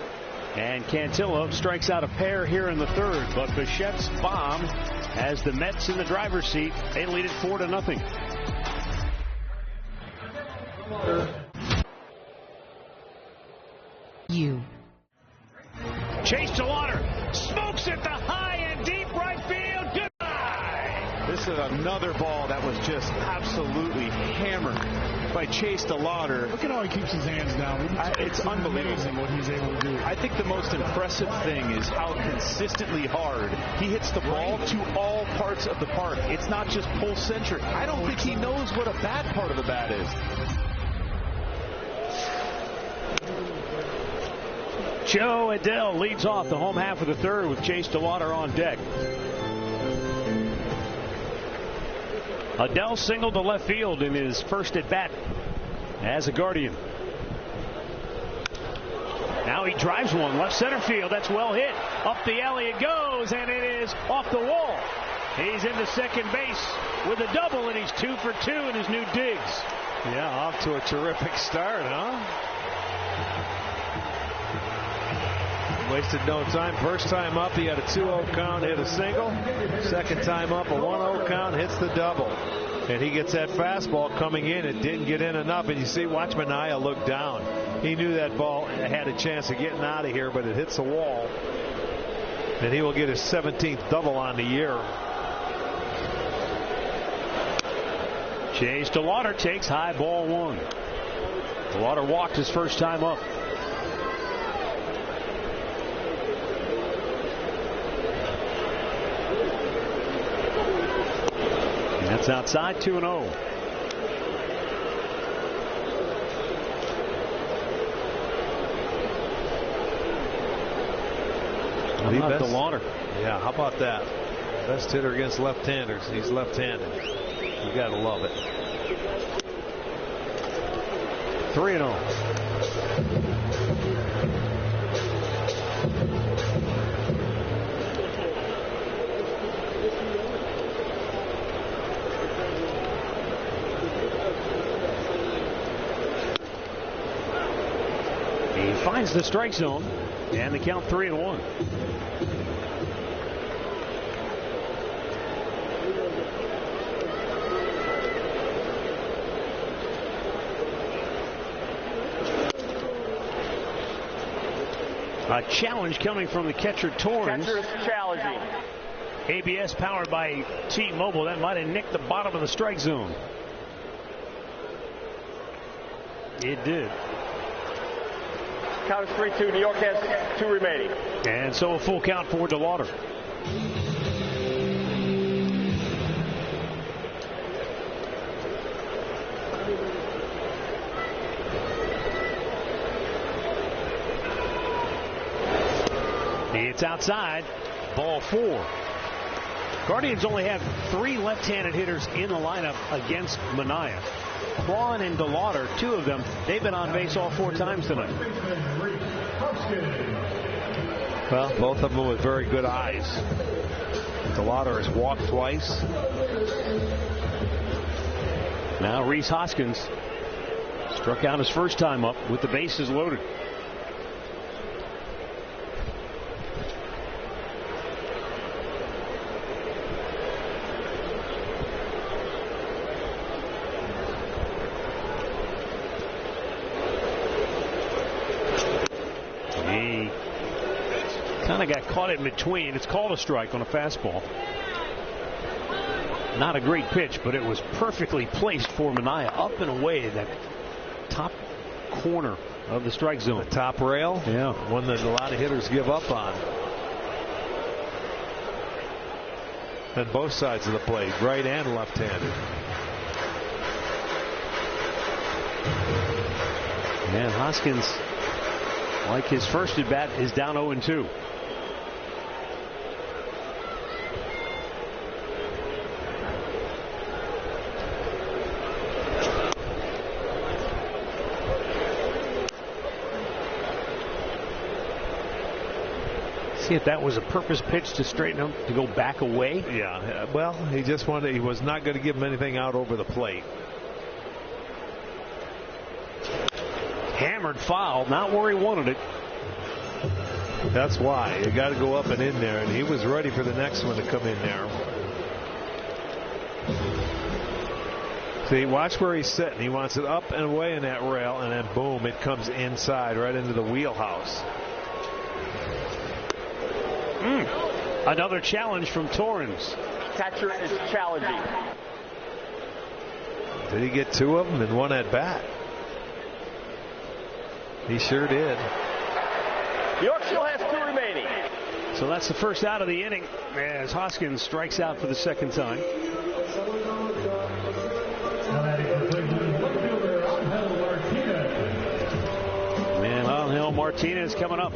And Cantillo strikes out a pair here in the 3rd. But Bichette's bomb has the Mets in the driver's seat. They lead it 4-0. Chase DeLauder smokes it to high and deep right field. Goodbye.
This is another ball that was just absolutely hammered by Chase DeLauder.
Look at how he keeps his hands down.
It's unbelievable
what he's able to do.
I think the most impressive thing is how consistently hard he hits the ball to all parts of the park. It's not just pull centric. I don't think he knows what a bad part of the bat is.
Joe Adell leads off the home half of the 3rd with Chase DeLauder on deck. Adell singled to left field in his first at bat as a Guardian. Now he drives one left center field. That's well hit. Up the alley it goes, and it is off the wall. He's into second base with a double, and he's 2 for 2 in his new digs.
Yeah, off to a terrific start, huh? Wasted no time. First time up, he had a 2-0 count, hit a single. Second time up, a 1-0 count, hits the double. And he gets that fastball coming in. It didn't get in enough. And you see, watch Manaea look down. He knew that ball had a chance of getting out of here, but it hits the wall. And he will get his 17th double on the year.
Chase DeLauder takes high ball 1. DeLauder walked his first time up. That's outside, 2-0. How about DeLauder?
Yeah, how about that? Best hitter against left-handers. He's left-handed. You got to love it.
3-0. He finds the strike zone, and the count 3-1. A challenge coming from the catcher Torrens.
Catcher is challenging.
ABS powered by T-Mobile. That might have nicked the bottom of the strike zone. It did.
Count is 3-2. New York has 2 remaining.
And so a full count for DeLauder. It's outside. Ball 4. Guardians only have 3 left-handed hitters in the lineup against Manaea. Braun and DeLauder, 2 of them, they've been on base all 4 times tonight.
Well, both of them with very good eyes. DeLauder has walked twice.
Now Rhys Hoskins struck out his first time up with the bases loaded. He kind of got caught in between. It's called a strike on a fastball. Not a great pitch, but it was perfectly placed for Manaea, up and away that top corner of the strike zone.
The top rail?
Yeah.
One that a lot of hitters give up on. And both sides of the plate, right and left-handed.
And Hoskins, like his first at bat, is down 0-2. See if that was a purpose pitch to straighten him to go back away.
Yeah, well, he just wanted, he was not going to give him anything out over the plate.
Hammered foul, not where he wanted it.
That's why you got to go up and in there, and he was ready for the next one to come in there. See, watch where he's sitting. He wants it up and away in that rail, and then boom, it comes inside right into the wheelhouse.
Another challenge from Torrens.
Catcher is challenging.
Did he get two of them in one at bat? He sure did.
New York still has 2 remaining.
So that's the first out of the inning as Hoskins strikes out for the second time. And Angel Martinez coming up.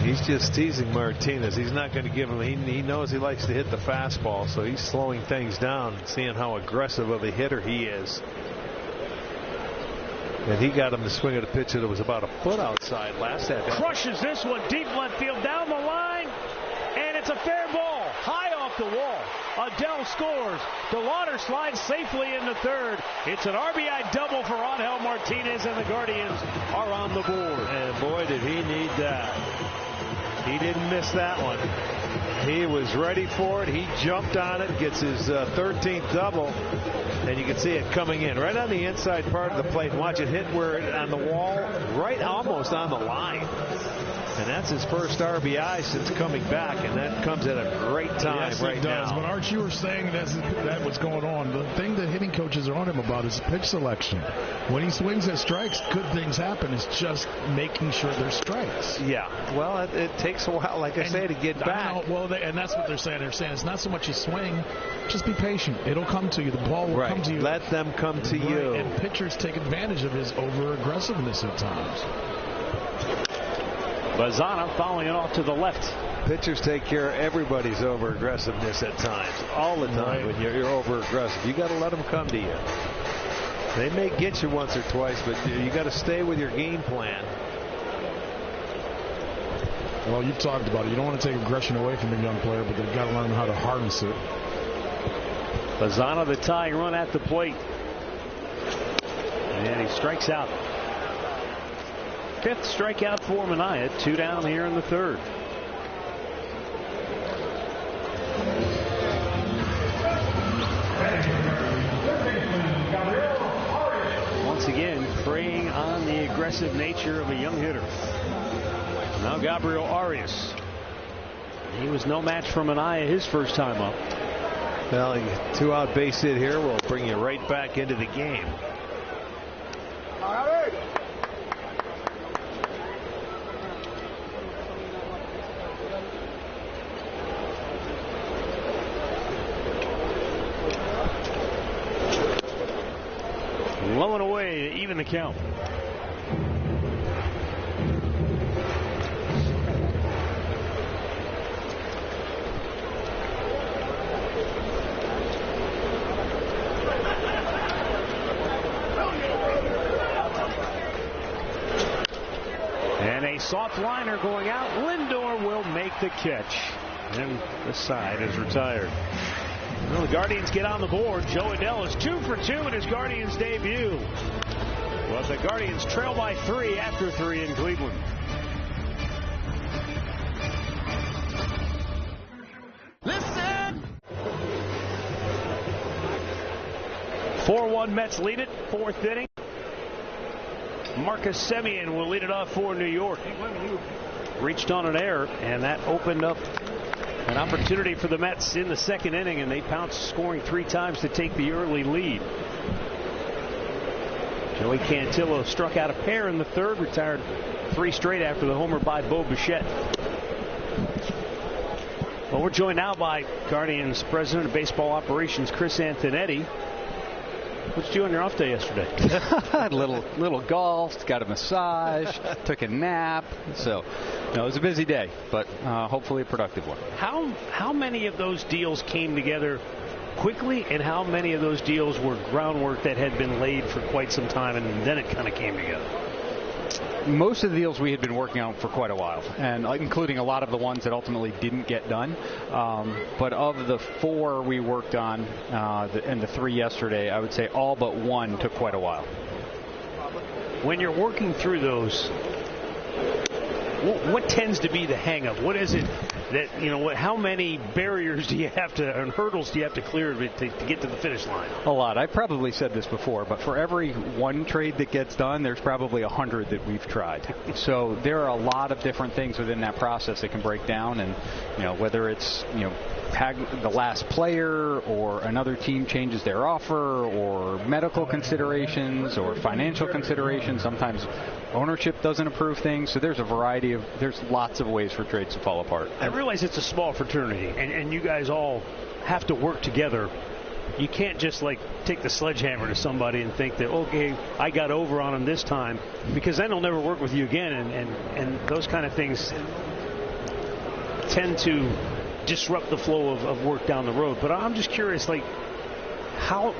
He's just teasing Martinez. He's not going to give him. He knows he likes to hit the fastball, so he's slowing things down, seeing how aggressive of a hitter he is. And he got him to swing at a pitch that was about a foot outside last at bat.
Crushes this one deep left field down the line, and it's a fair ball high off the wall. Adell scores. DeLauder slides safely into third. It's an RBI double for Angel Martinez, and the Guardians are on the board.
And boy, did he need that. He didn't miss that one. He was ready for it. He jumped on it, gets his 13th double, and you can see it coming in right on the inside part of the plate. Watch it hit where it on the wall, right almost on the line. And that's his first RBI since coming back, and that comes at a great time.
Yes,
right
it does.
now.
But Arch, you were saying that what's going on. The thing that hitting coaches are on him about is pitch selection. When he swings at strikes, good things happen. It's just making sure there's strikes.
Yeah. Well, it takes a while, like I say, to get back.
Well, and that's what they're saying. They're saying it's not so much you swing, just be patient. It'll come to you. The ball will come to you.
Let them come to you.
And pitchers take advantage of his over-aggressiveness at times.
Bazana fouling it off to the left.
Pitchers take care of everybody's over-aggressiveness at times. All the time when you're over-aggressive. You got to let them come to you. They may get you once or twice, but you got to stay with your game plan.
Well, you've talked about it. You don't want to take aggression away from a young player, but they've got to learn how to harness it.
Bazana, the tying run at the plate. And he strikes out. Fifth strikeout for Manaea. 2 down here in the third. Once again, preying on the aggressive nature of a young hitter. Now Gabriel Arias. He was no match for Manaea his first time up.
Well, a 2-out base hit here will bring you right back into the game.
going away to even the count. And a soft liner going out. Lindor will make the catch. And the side is retired. Well, the Guardians get on the board. Joe Adell is 2 for 2 in his Guardians debut. Well, the Guardians trail by 3 after 3 in Cleveland. Listen! 4-1 Mets lead it, 4th inning. Marcus Semien will lead it off for New York. Reached on an error, and that opened up an opportunity for the Mets in the 2nd inning, and they pounced, scoring 3 times to take the early lead. Joey Cantillo struck out a pair in the 3rd, retired 3 straight after the homer by Bo Bichette. Well, we're joined now by Guardians President of Baseball Operations, Chris Antonetti. What'd you do on your off day yesterday?
little golf, got a massage, took a nap. So, it was a busy day, but hopefully a productive one.
How many of those deals came together quickly, and how many of those deals were groundwork that had been laid for quite some time, and then it kind of came together?
Most of the deals we had been working on for quite a while, and including a lot of the ones that ultimately didn't get done. But of the 4 we worked on and the 3 yesterday, I would say all but 1 took quite a while.
When you're working through those, what tends to be the hang-up? What is it that, how many barriers do you have to, and hurdles do you have to clear to get to the finish line?
A lot. I probably said this before, but for every 1 trade that gets done, there's probably 100 that we've tried. So there are a lot of different things within that process that can break down, and whether it's the last player, or another team changes their offer, or medical considerations, or financial considerations. Sometimes ownership doesn't approve things. So there's lots of ways for trades to fall apart.
I realize it's a small fraternity, and you guys all have to work together. You can't just take the sledgehammer to somebody and think that, okay, I got over on him this time, because then he'll never work with you again, and those kind of things tend to disrupt the flow of work down the road. But I'm just curious, how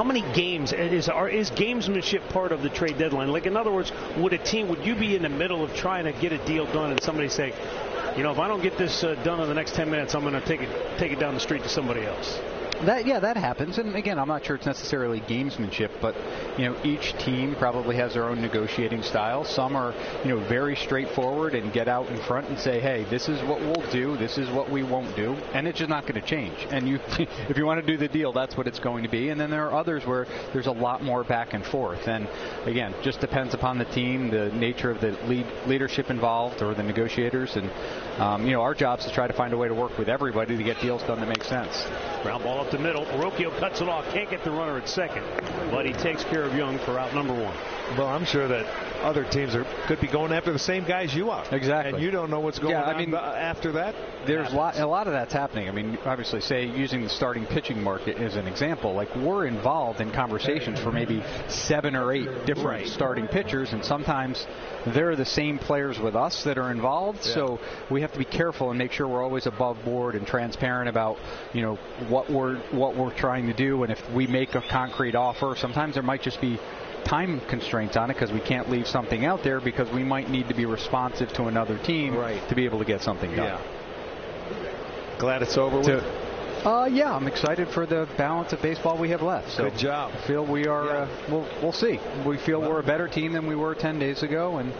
many games is gamesmanship part of the trade deadline? In other words, would you be in the middle of trying to get a deal done, and somebody say, if I don't get this done in the next 10 minutes, I'm going to take it down the street to somebody else?
That happens. And again, I'm not sure it's necessarily gamesmanship, but each team probably has their own negotiating style. Some are very straightforward and get out in front and say, hey, this is what we'll do, this is what we won't do, and it's just not going to change. And if you want to do the deal, that's what it's going to be. And then there are others where there's a lot more back and forth. And again, just depends upon the team, the nature of the leadership involved, or the negotiators. And our job is to try to find a way to work with everybody to get deals done that make sense.
Ground ball up the middle. Rocchio cuts it off. Can't get the runner at second, but he takes care of Young for out number 1.
Well, I'm sure that other teams could be going after the same guys you are.
Exactly.
And you don't know what's going on after that.
There's a lot of that's happening. I mean, obviously, say using the starting pitching market as an example, we're involved in conversations for maybe 7 or 8 different starting pitchers, and sometimes they're the same players with us that are involved. Yeah. So we have to be careful and make sure we're always above board and transparent about what we're trying to do. And if we make a concrete offer, sometimes there might just be time constraints on it, because we can't leave something out there, because we might need to be responsive to another team to be able to get something done.
Yeah. Glad it's over with.
Yeah, I'm excited for the balance of baseball we have left. So
good job.
I feel we are. We'll see. We feel we're a better team than we were 10 days ago, and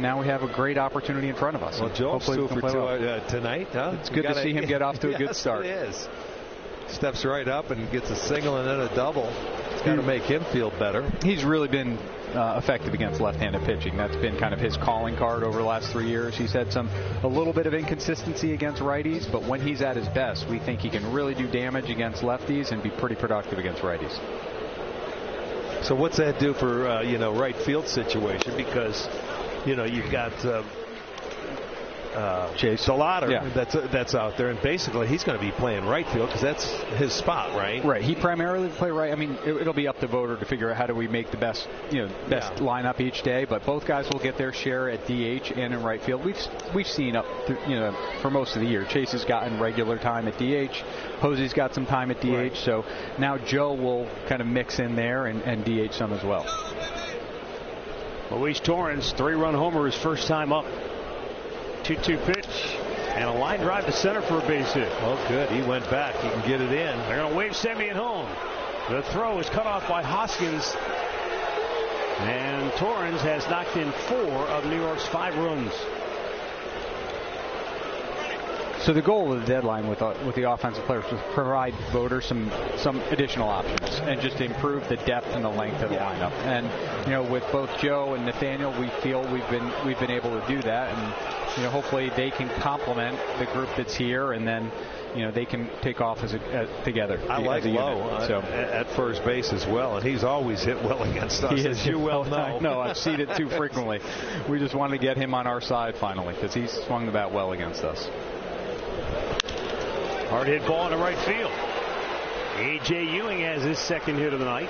now we have a great opportunity in front of us.
Well, Joel's 2 for 2 tonight. Huh?
It's good to see him get off to a good start.
It is. Steps right up and gets a single and then a double. It's got to make him feel better.
He's really been effective against left-handed pitching. That's been kind of his calling card over the last 3 years. He's had a little bit of inconsistency against righties, but when he's at his best, we think he can really do damage against lefties and be pretty productive against righties.
So what's that do for right field situation? Because you've got Chase Delauder that's out there, and basically he's going to be playing right field because that's his spot, right?
Right. He primarily play right. I mean, it'll be up to Voter to figure out how do we make the best lineup each day. But both guys will get their share at DH and in right field. We've seen for most of the year, Chase has gotten regular time at DH. Posey's got some time at DH. Right. So now Joe will kind of mix in there and DH some as well.
Luis Torrens, 3-run homer his first time up. 2-2 pitch and a line drive to center for a base hit.
Oh, good. He went back. He can get it in.
They're going to wave Semien home. The throw is cut off by Hoskins. And Torrens has knocked in 4 of New York's 5 runs.
So the goal of the deadline with the offensive players was to provide Voter some additional options and just improve the depth and the length of the lineup. And with both Joe and Nathaniel, we feel we've been able to do that, and hopefully they can complement the group that's here, and then they can take off together.
I like Lowe at first base as well, and he's always hit well against us, as you well know.
No, I've seen it too frequently. We just wanted to get him on our side finally because he's swung the bat well against us.
Hard hit ball into right field. A.J. Ewing has his second hit of the night.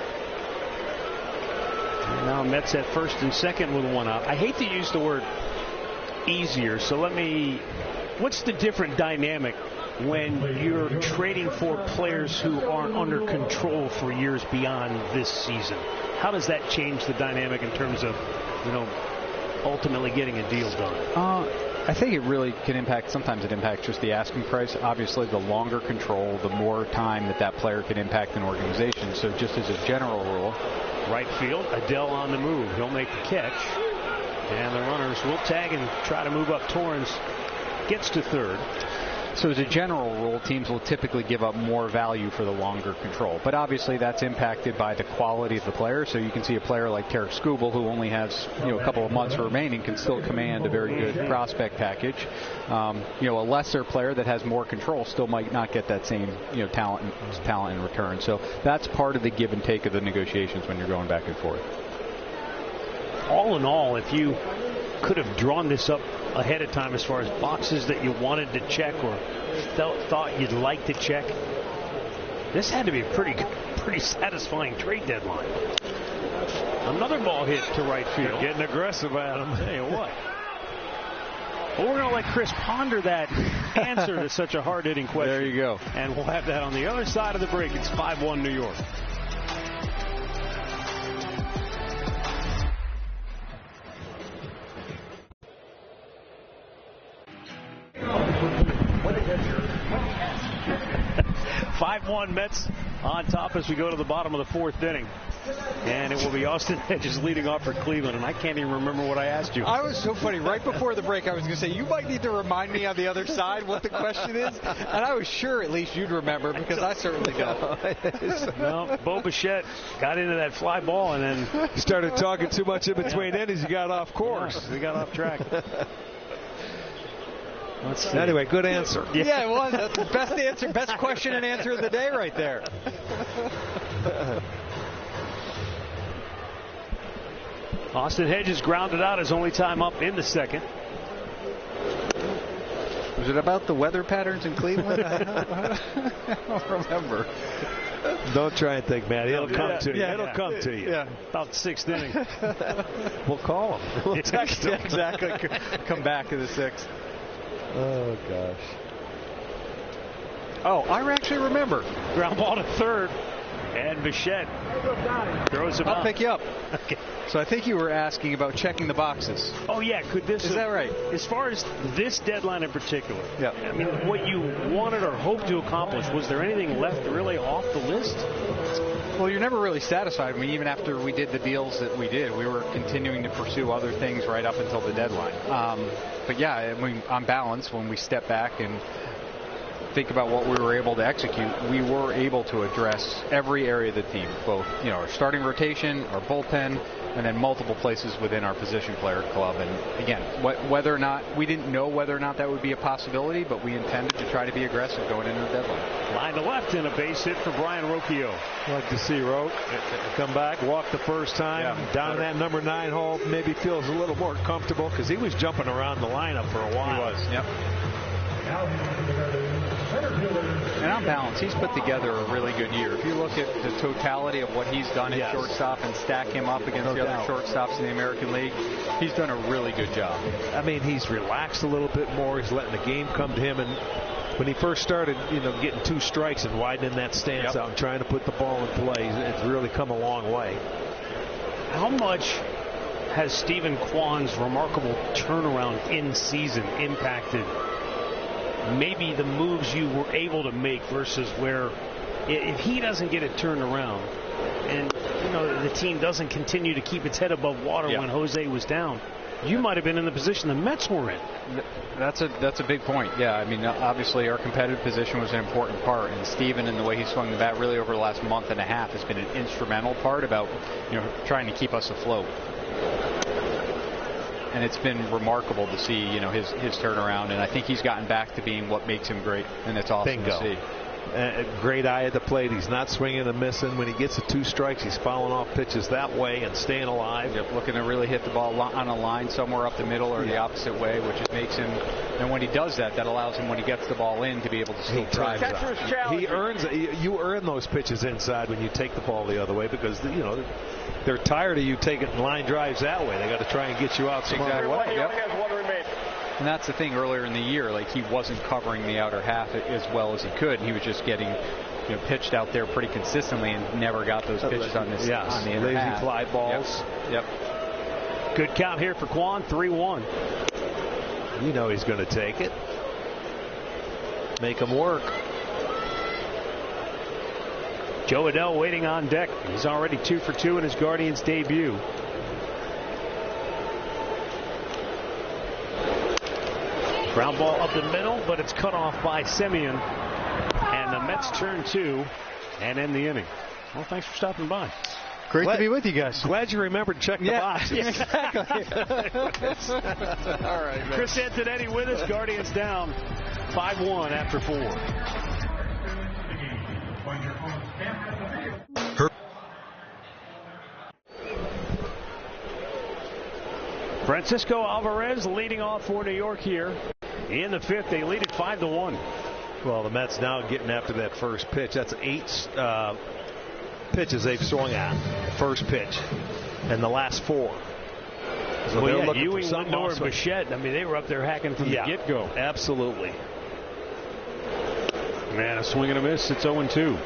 And now Mets at first and second with 1 out. I hate to use the word easier, so what's the different dynamic when you're trading for players who aren't under control for years beyond this season? How does that change the dynamic in terms of, ultimately getting a deal done?
I think it really can impact. Sometimes it impacts just the asking price. Obviously, the longer control, the more time that player can impact an organization. So just as a general rule.
Right field, Adele on the move. He'll make the catch. And the runners will tag and try to move up. Torrens gets to third.
So as a general rule, teams will typically give up more value for the longer control. But obviously that's impacted by the quality of the player. So you can see a player like Tarek Skubal, who only has a couple of months remaining, can still command a very good prospect package. A lesser player that has more control still might not get that same talent in return. So that's part of the give and take of the negotiations when you're going back and forth.
All in all, if you could have drawn this up ahead of time as far as boxes that you wanted to check or thought you'd like to check, this had to be a pretty satisfying trade deadline. Another ball hit to right field.
Getting aggressive at him.
Hey, what? Well, we're going to let Chris ponder that answer to such a hard-hitting question.
There you go.
And we'll have that on the other side of the break. It's 5-1 New York. Mets on top as we go to the bottom of the 4th inning. And it will be Austin Hedges leading off for Cleveland. And I can't even remember what I asked you.
I was so funny. Right before the break, I was going to say, you might need to remind me on the other side what the question is. And I was sure at least you'd remember because I certainly don't.
No, Bo Bichette got into that fly ball and then
started talking too much in between innings. He got off course.
We got off track.
Anyway, good answer.
Yeah, it was. That's the best answer, best question and answer of the day right there.
Austin Hedges grounded out his only time up in the second.
Was it about the weather patterns in Cleveland? I don't remember.
Don't try and think, Matt. It'll come to you. It'll come to you.
Yeah, about the 6th inning.
We'll call him. We'll text him.
Exactly. Come back to the 6th.
Oh, gosh.
Oh, I actually remember.
Ground ball to third. And Bichette throws him out.
I'll pick you up. Okay. So I think you were asking about checking the boxes.
Oh, yeah. Could this...
Is that right?
As far as this deadline in particular.
Yeah.
I mean, what you wanted or hoped to accomplish, was there anything left really off the list?
Well, you're never really satisfied. I mean, even after we did the deals that we did, we were continuing to pursue other things right up until the deadline. But yeah, I mean, on balance, when we step back and think about what we were able to execute, we were able to address every area of the team, both our starting rotation, our bullpen, and then multiple places within our position player club. And again, whether or not we didn't know whether or not that would be a possibility, but we intended to try to be aggressive going into the deadline.
Line to left and a base hit for Brian Rocchio.
Like to see Roque come back, walk the first time down in that number 9 hole. Maybe feels a little more comfortable because he was jumping around the lineup for a while.
He was. Yep. And on balance, he's put together a really good year. If you look at the totality of what he's done at shortstop and stack him up against the other shortstops in the American League, he's done a really good job.
I mean, he's relaxed a little bit more. He's letting the game come to him. And when he first started, getting 2 strikes and widening that stance out and trying to put the ball in play, it's really come a long way.
How much has Stephen Kwan's remarkable turnaround in season impacted maybe the moves you were able to make versus where if he doesn't get it turned around and the team doesn't continue to keep its head above water when Jose was down, you might have been in the position the Mets were in.
That's a big point. Yeah, I mean, obviously our competitive position was an important part, and Steven and the way he swung the bat really over the last month and a half has been an instrumental part about trying to keep us afloat. And it's been remarkable to see, his turnaround, and I think he's gotten back to being what makes him great, and it's awesome to see.
Great eye at the plate. He's not swinging and missing. When he gets the 2 strikes, he's fouling off pitches that way and staying alive.
Yep, looking to really hit the ball on a line somewhere up the middle or the opposite way, which just makes him. And when he does that, that allows him, when he gets the ball in, to be able to still drive.
He earns. You earn those pitches inside when you take the ball the other way because they're tired of you taking line drives that way. They got to try and get you out some other way.
Yep.
And that's the thing earlier in the year, like he wasn't covering the outer half as well as he could. He was just getting pitched out there pretty consistently and never got those pitches on the inner half.
Lazy fly balls.
Yep.
Good count here for Kwan, 3-1.
He's going to take it. Make him work.
Joe Adell waiting on deck. He's already 2 for 2 in his Guardians debut. Ground ball up the middle, but it's cut off by Semien. And the Mets turn 2 and end the inning. Well, thanks for stopping by.
Great to be with you guys.
Glad you remembered to check the box.
Exactly. All right, man.
Chris Antonetti with us. Guardians down 5-1 after 4. Francisco Alvarez leading off for New York here. In the 5th, they lead it 5-1.
Well, the Mets now getting after that first pitch. That's 8 pitches they've swung at. First pitch. And the last 4. So
Ewing, Lindor, and Bichette. I mean, they were up there hacking from the get-go.
Absolutely.
Man, a swing and a miss. It's 0-2.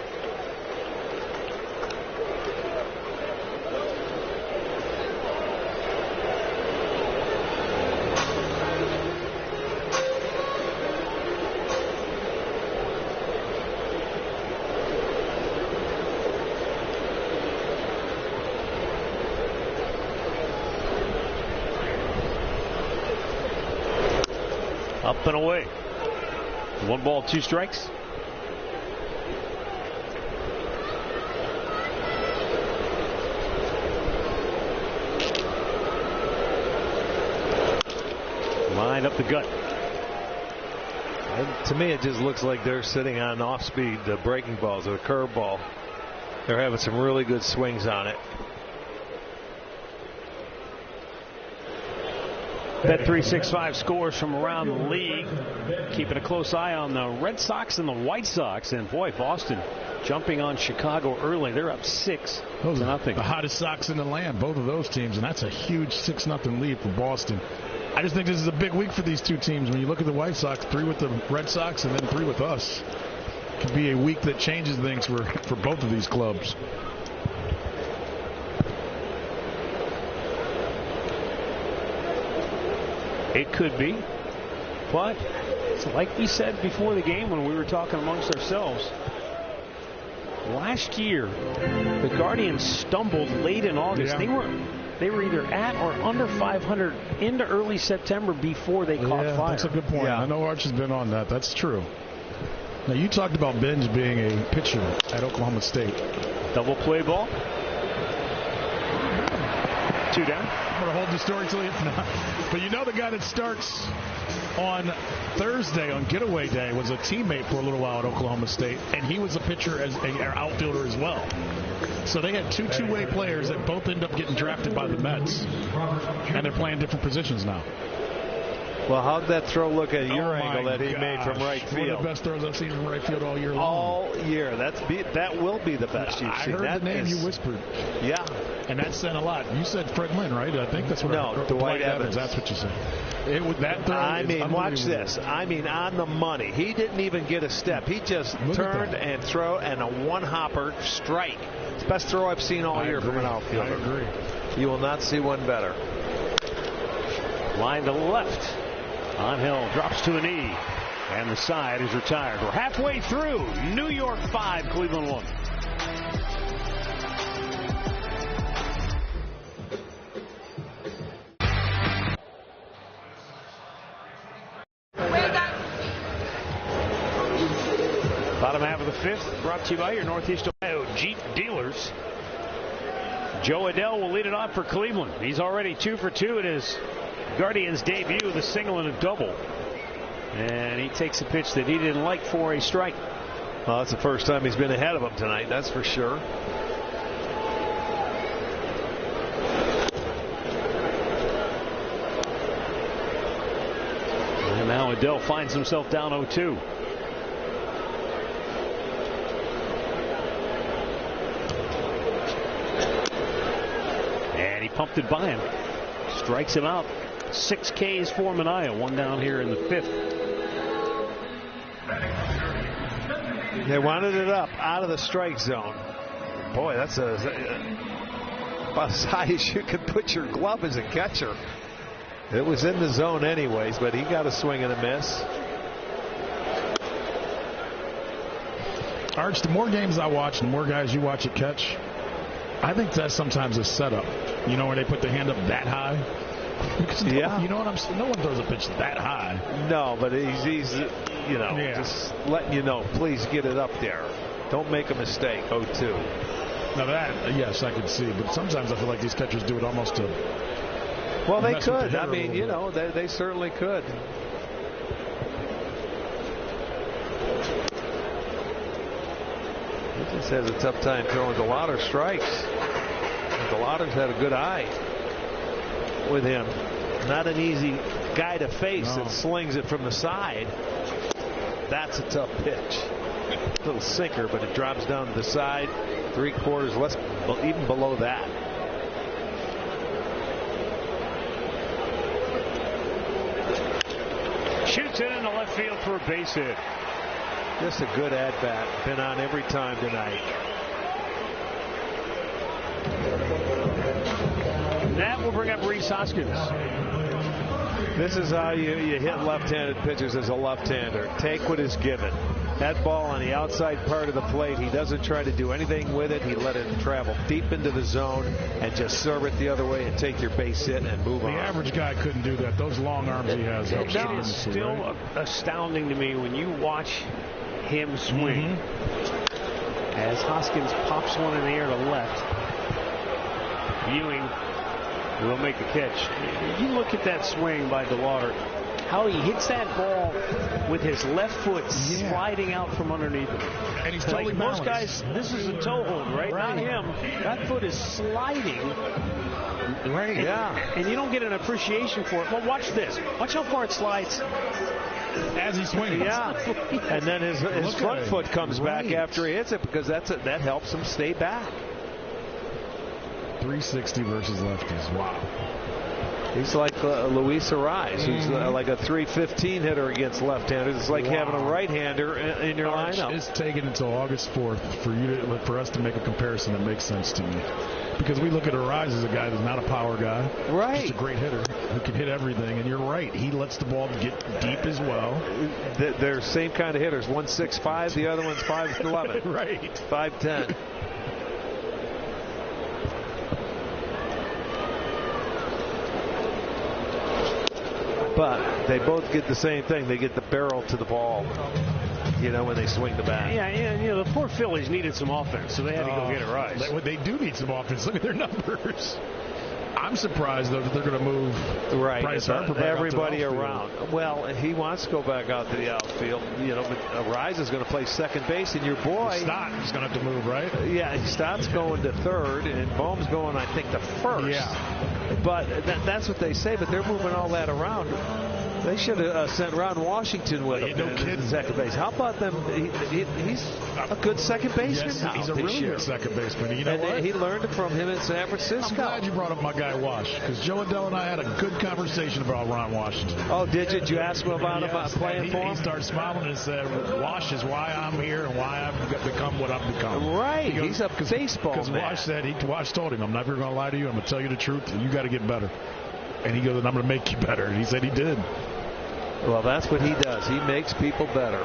Up and away. 1 ball, 2 strikes. Line up the gut.
And to me, it just looks like they're sitting on off-speed breaking balls or a curve ball. They're having some really good swings on it.
Bet365 scores from around the league. Keeping a close eye on the Red Sox and the White Sox. And boy, Boston jumping on Chicago early. They're up 6-0.
The hottest Sox in the land, both of those teams. And that's a huge 6-0 lead for Boston. I just think this is a big week for these two teams. When you look at the White Sox, 3 with the Red Sox and then 3 with us. It could be a week that changes things for both of these clubs.
It could be, but it's like we said before the game when we were talking amongst ourselves. Last year, the Guardians stumbled late in August.
Yeah.
They were either at or under 500 into early September before they caught fire.
That's a good point. Yeah. I know Arch has been on that. That's true. Now, you talked about Benj being a pitcher at Oklahoma State.
Double play ball. 2 down.
I'm going to hold the story till it's not. But you know the guy that starts on Thursday on getaway day was a teammate for a little while at Oklahoma State, and he was a pitcher as an outfielder as well. So they had two-way players that both end up getting drafted by the Mets, and they're playing different positions now.
Well, how'd that throw look at your angle that he made from right field?
One of the best throws I've seen from right field all year long.
All year. That will be the best you've seen.
I heard the name you whispered.
Yeah.
And that said a lot. You said Fred Lynn, right? I think that's what I heard.
Dwight Evans.
That's what you said. That throw
I mean, watch this. I mean, on the money. He didn't even get a step. He just turned and threw, and a one-hopper strike. It's the best throw I've seen all year from an outfielder.
I agree.
You will not see one better.
Line to the left. On Hill drops to a knee, and the side is retired. We're halfway through. New York 5, Cleveland 1. Bottom half of the 5th, brought to you by your Northeast Ohio Jeep dealers. Joe Adell will lead it off for Cleveland. He's already 2 for 2 in his Guardians debut, the single and a double. And he takes a pitch that he didn't like for a strike.
Well, that's the first time he's been ahead of him tonight, that's for sure.
And now Adell finds himself down 0-2. And he pumped it by him. Strikes him out. 6 Ks for Manaea. 1 down here in the 5th.
They wanted it up out of the strike zone. Boy, that's about as high as you could put your glove as a catcher. It was in the zone anyways, but he got a swing and a miss.
Arch, the more games I watch, the more guys you watch it catch, I think that's sometimes a setup. You know, where they put the hand up that high. Because you know what I'm saying? No one throws a pitch that high.
No, but he's just letting you know, please get it up there. Don't make a mistake. 0-2.
Now that, yes, I can see. But sometimes I feel like these catchers do it almost to.
Well, they could. I mean, you know, they certainly could. He just has a tough time throwing DeLauder strikes. DeLauder's had a good eye with him. Not an easy guy to face that slings it from the side. That's a tough pitch. Little sinker, but it drops down to the side. 3/4 less, even below that.
Shoots it into left field for a base hit.
Just a good at bat. Been on every time tonight.
That will bring up Rhys Hoskins.
This is how you hit left-handed pitchers as a left-hander. Take what is given. That ball on the outside part of the plate, he doesn't try to do anything with it. He let it travel deep into the zone and just serve it the other way and take your base hit and move on.
The average guy couldn't do that. Those long arms he has.
It is still astounding to me when you watch him swing. As Hoskins pops one in the air to left. Ewing will make the catch. You look at that swing by DeLauder, how he hits that ball with his left foot sliding out from underneath him.
And he's totally
like most guys, this is a toe hold, right? Not him. That foot is sliding.
Right.
And you don't get an appreciation for it. Well, watch this. Watch how far it slides.
As he swings.
Yeah. And then his front foot comes back after he hits it because that helps him stay back.
360 versus lefties. Wow.
He's like Luis Arise, who's like a 315 hitter against left-handers. It's like having a right-hander in your lineup.
It's taken until August 4th for us to make a comparison that makes sense to me. Because we look at Arise as a guy that's not a power guy.
Right.
Just a great hitter who can hit everything. And you're right. He lets the ball get deep as well.
They're same kind of hitters. One's 6'5", the other one's 5'11".
Right.
5'10". But they both get the same thing. They get the barrel to the ball. when they swing the bat.
Yeah, the poor Phillies needed some offense, so they had to go get it right.
They do need some offense. Look at their numbers. I'm surprised, though, that they're going to move Bryce Harper back
everybody
out to the
around. Well, he wants to go back out to the outfield. But Rise is going to play second base, and your boy
Stott is going to have to move, right?
Yeah, Stott's going to third, and Bohm's going, I think, to first.
Yeah.
But that's what they say. But they're moving all that around. They should have sent Ron Washington with him.
No kidding.
Second base. How about them? He's a good second baseman.
Yes, he's a really good second baseman. You know what?
He learned it from him in San Francisco.
I'm glad you brought up my guy Wash, because Joe Adele and I had a good conversation about Ron Washington.
Oh, did you? Did you ask him about playing for him?
He started smiling and said, "Wash is why I'm here and why I've become what I've become."
Right. He's a baseball man.
Because Wash told him, "I'm never going to lie to you. I'm going to tell you the truth. And you got to get better." And he goes, "I'm going to make you better." And he said he did.
Well, that's what he does. He makes people better.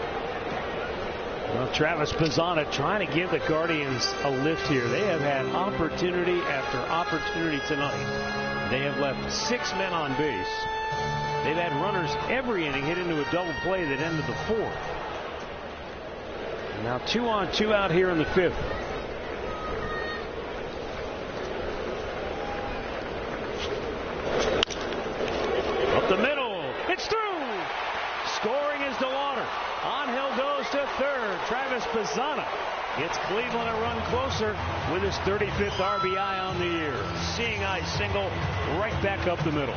Well, Travis Pizzana trying to give the Guardians a lift here. They have had opportunity after opportunity tonight. They have left 6 men on base. They've had runners every inning hit into a double play that ended the 4th. Now 2 on, 2 out here in the 5th. Up the middle. It's through. Scoring is DeLauder. Angel goes to third. Travis Pizzana gets Cleveland a run closer with his 35th RBI on the year. Seeing eye single right back up the middle.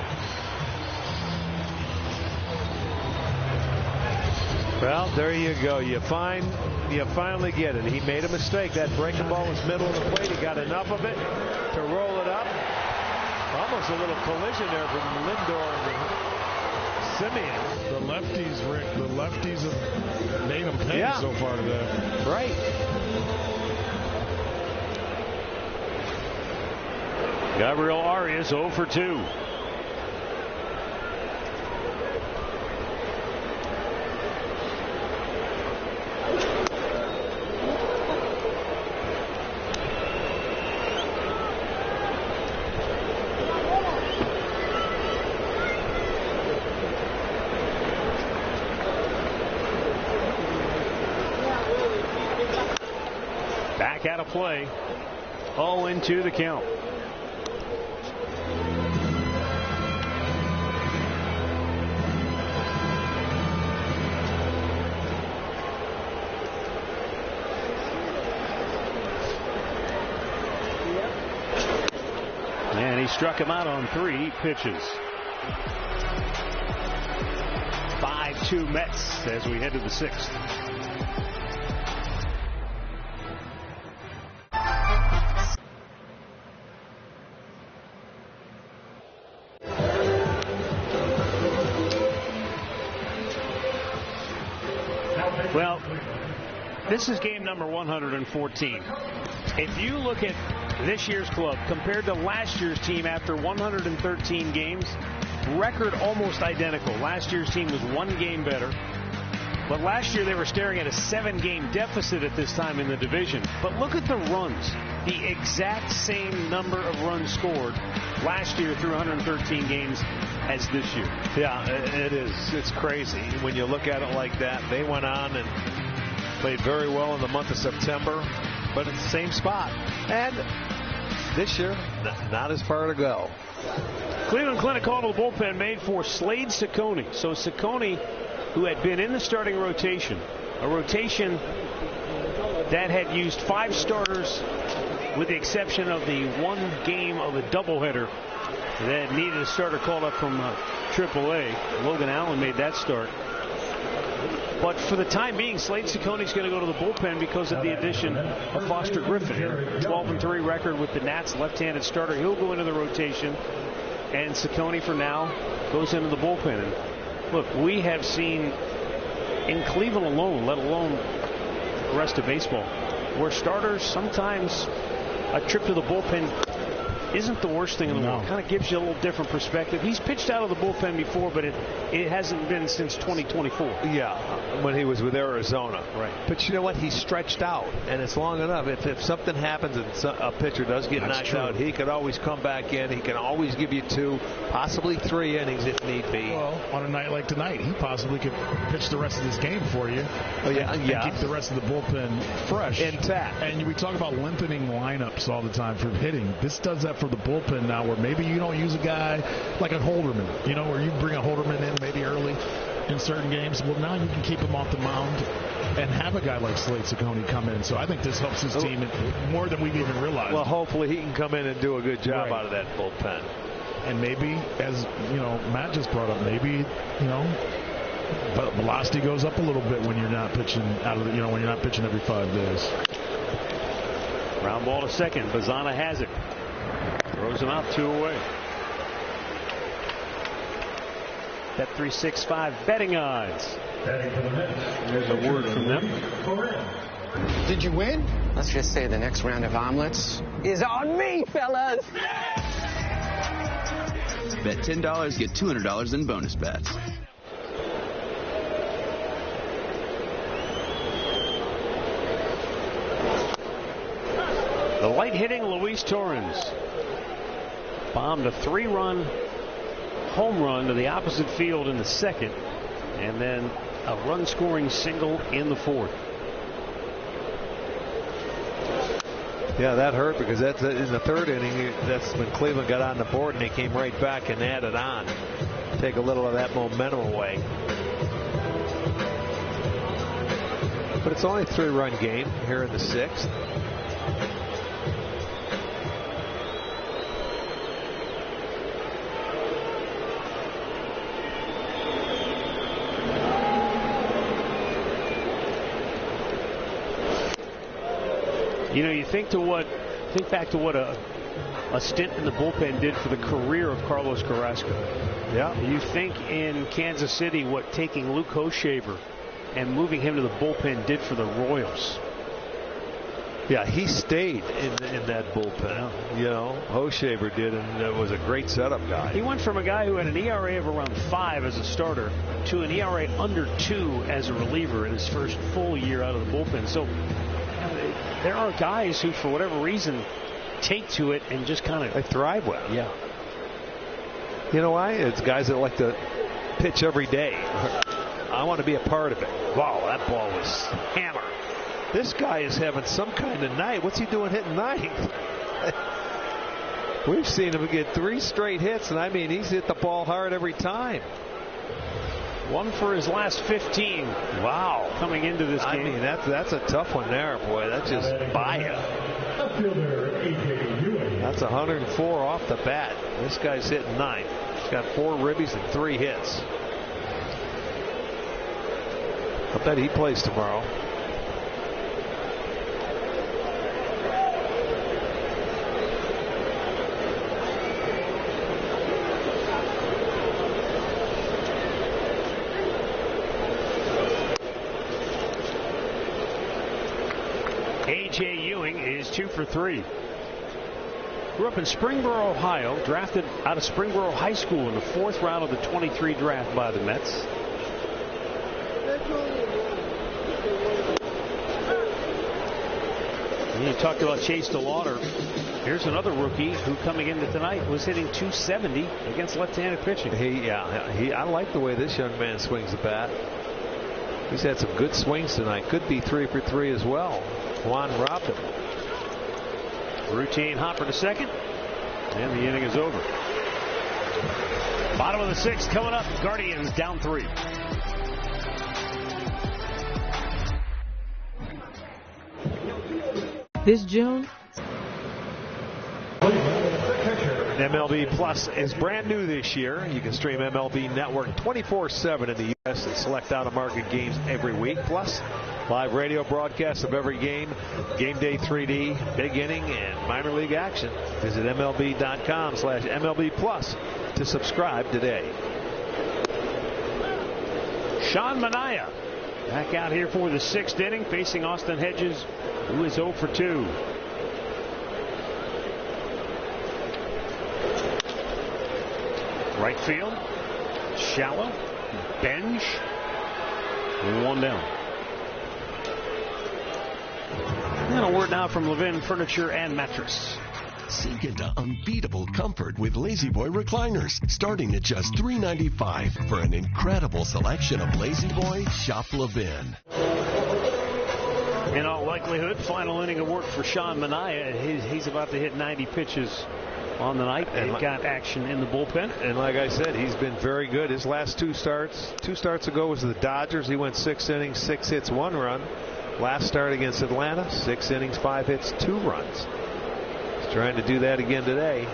Well, there you go. You finally get it. He made a mistake. That breaking ball was middle of the plate. He got enough of it to roll it up. Almost a little collision there from Lindor and Simeon.
The lefties, Rick, the lefties have made them pay so far today.
Right.
Gabriel Arias 0 for 2. Out of play. 0-2 the count. And he struck him out on 3 pitches. 5-2 Mets as we head to the 6th. Well, this is game number 114. If you look at this year's club compared to last year's team after 113 games, record almost identical. Last year's team was 1 game better. But last year they were staring at a 7-game deficit at this time in the division. But look at the runs. The exact same number of runs scored last year through 113 games as this year.
Yeah, it is. It's crazy when you look at it like that. They went on and played very well in the month of September, but it's the same spot. And this year, not as far to go.
Cleveland Clinic call to the bullpen made for Slade Ciccone. So Ciccone, who had been in the starting rotation, a rotation that had used 5 starters with the exception of the 1 game of a doubleheader that needed a starter called up from AAA. Logan Allen made that start. But for the time being, Slade Ciccone's going to go to the bullpen because of the addition of Foster Griffin. 12-3 record with the Nats, left-handed starter. He'll go into the rotation, and Ciccone for now goes into the bullpen. And look, we have seen in Cleveland alone, let alone the rest of baseball, where starters sometimes a trip to the bullpen isn't the worst thing in the world. Kind of gives you a little different perspective. He's pitched out of the bullpen before, but it hasn't been since 2024.
Yeah, when he was with Arizona.
Right.
But you know what? He stretched out, and it's long enough. If something happens and a pitcher does get knocked out, he could always come back in. He can always give you 2, possibly 3 innings if need be.
Well, on a night like tonight, he possibly could pitch the rest of this game for you.
Oh, yeah.
And keep the rest of the bullpen fresh.
Intact.
And we talk about lengthening lineups all the time for hitting. This does that for the bullpen now, where maybe you don't use a guy like a Holderman, where you bring a Holderman in maybe early in certain games. Well, now you can keep him off the mound and have a guy like Slade Ciccone come in. So I think this helps his team more than we've even realized.
Well, hopefully he can come in and do a good job out of that bullpen.
And maybe, as Matt just brought up, maybe but velocity goes up a little bit when you're not pitching when you're not pitching every 5 days.
Ground ball to second. Bazana has it. Throws him out, 2 away. Bet365 betting odds. There's a word from them.
Did you win? Let's just say the next round of omelets is on me, fellas.
Bet $10, get $200 in bonus bets.
The light-hitting Luis Torrens bombed a 3-run home run to the opposite field in the second, and then a run-scoring single in the 4th.
Yeah, that hurt because that's in the 3rd inning. That's when Cleveland got on the board and they came right back and added on. Take a little of that momentum away. But it's only a 3-run game here in the 6th.
You think back to what a stint in the bullpen did for the career of Carlos Carrasco.
Yeah.
You think in Kansas City what taking Luke Hochevar and moving him to the bullpen did for the Royals.
Yeah, he stayed in that bullpen. Hochevar did, and it was a great setup guy.
He went from a guy who had an ERA of around 5 as a starter to an ERA under 2 as a reliever in his first full year out of the bullpen. So there are guys who, for whatever reason, take to it and just kind of
they thrive with it.
Yeah.
You know why? It's guys that like to pitch every day. I want to be a part of it. Wow, that ball was hammer. This guy is having some kind of night. What's he doing hitting 9th? We've seen him get 3 straight hits, and I mean, he's hit the ball hard every time.
1 for his last 15. Wow. Coming into this game.
I mean, that's a tough one there, boy. That's just by you. That's 104 off the bat. This guy's hitting 9. He's got 4 ribbies and 3 hits. I bet he plays tomorrow.
A.J. Ewing is 2 for 3. Grew up in Springboro, Ohio, drafted out of Springboro High School in the 4th round of the 23 draft by the Mets. And you talked about Chase DeLauder. Here's another rookie who, coming into tonight, was hitting .270 against left-handed pitching.
I like the way this young man swings the bat. He's had some good swings tonight. Could be 3 for 3 as well. Juan robbed him.
Routine hopper to second, and the inning is over. Bottom of the 6th coming up. Guardians down 3.
This June,
MLB Plus is brand new this year. You can stream MLB Network 24/7 in the U.S. and select out-of-market games every week. Plus, live radio broadcasts of every game, game day 3D, big inning, and minor league action. Visit MLB.com/MLB Plus to subscribe today.
Sean Manaea back out here for the 6th inning, facing Austin Hedges, who is 0 for 2. Right field. Shallow. Bench. 1 down. And a word now from Levin Furniture and Mattress.
Sink into unbeatable comfort with Lazy Boy recliners, starting at just $395. For an incredible selection of Lazy Boy, shop Levin.
In all likelihood, final inning of work for Sean Manaea. He's about to hit 90 pitches on the night. They've got action in the bullpen.
And like I said, he's been very good. His last two starts ago was the Dodgers. He went 6 innings, 6 hits, 1 run. Last start against Atlanta, 6 innings, 5 hits, 2 runs. He's trying to do that again today.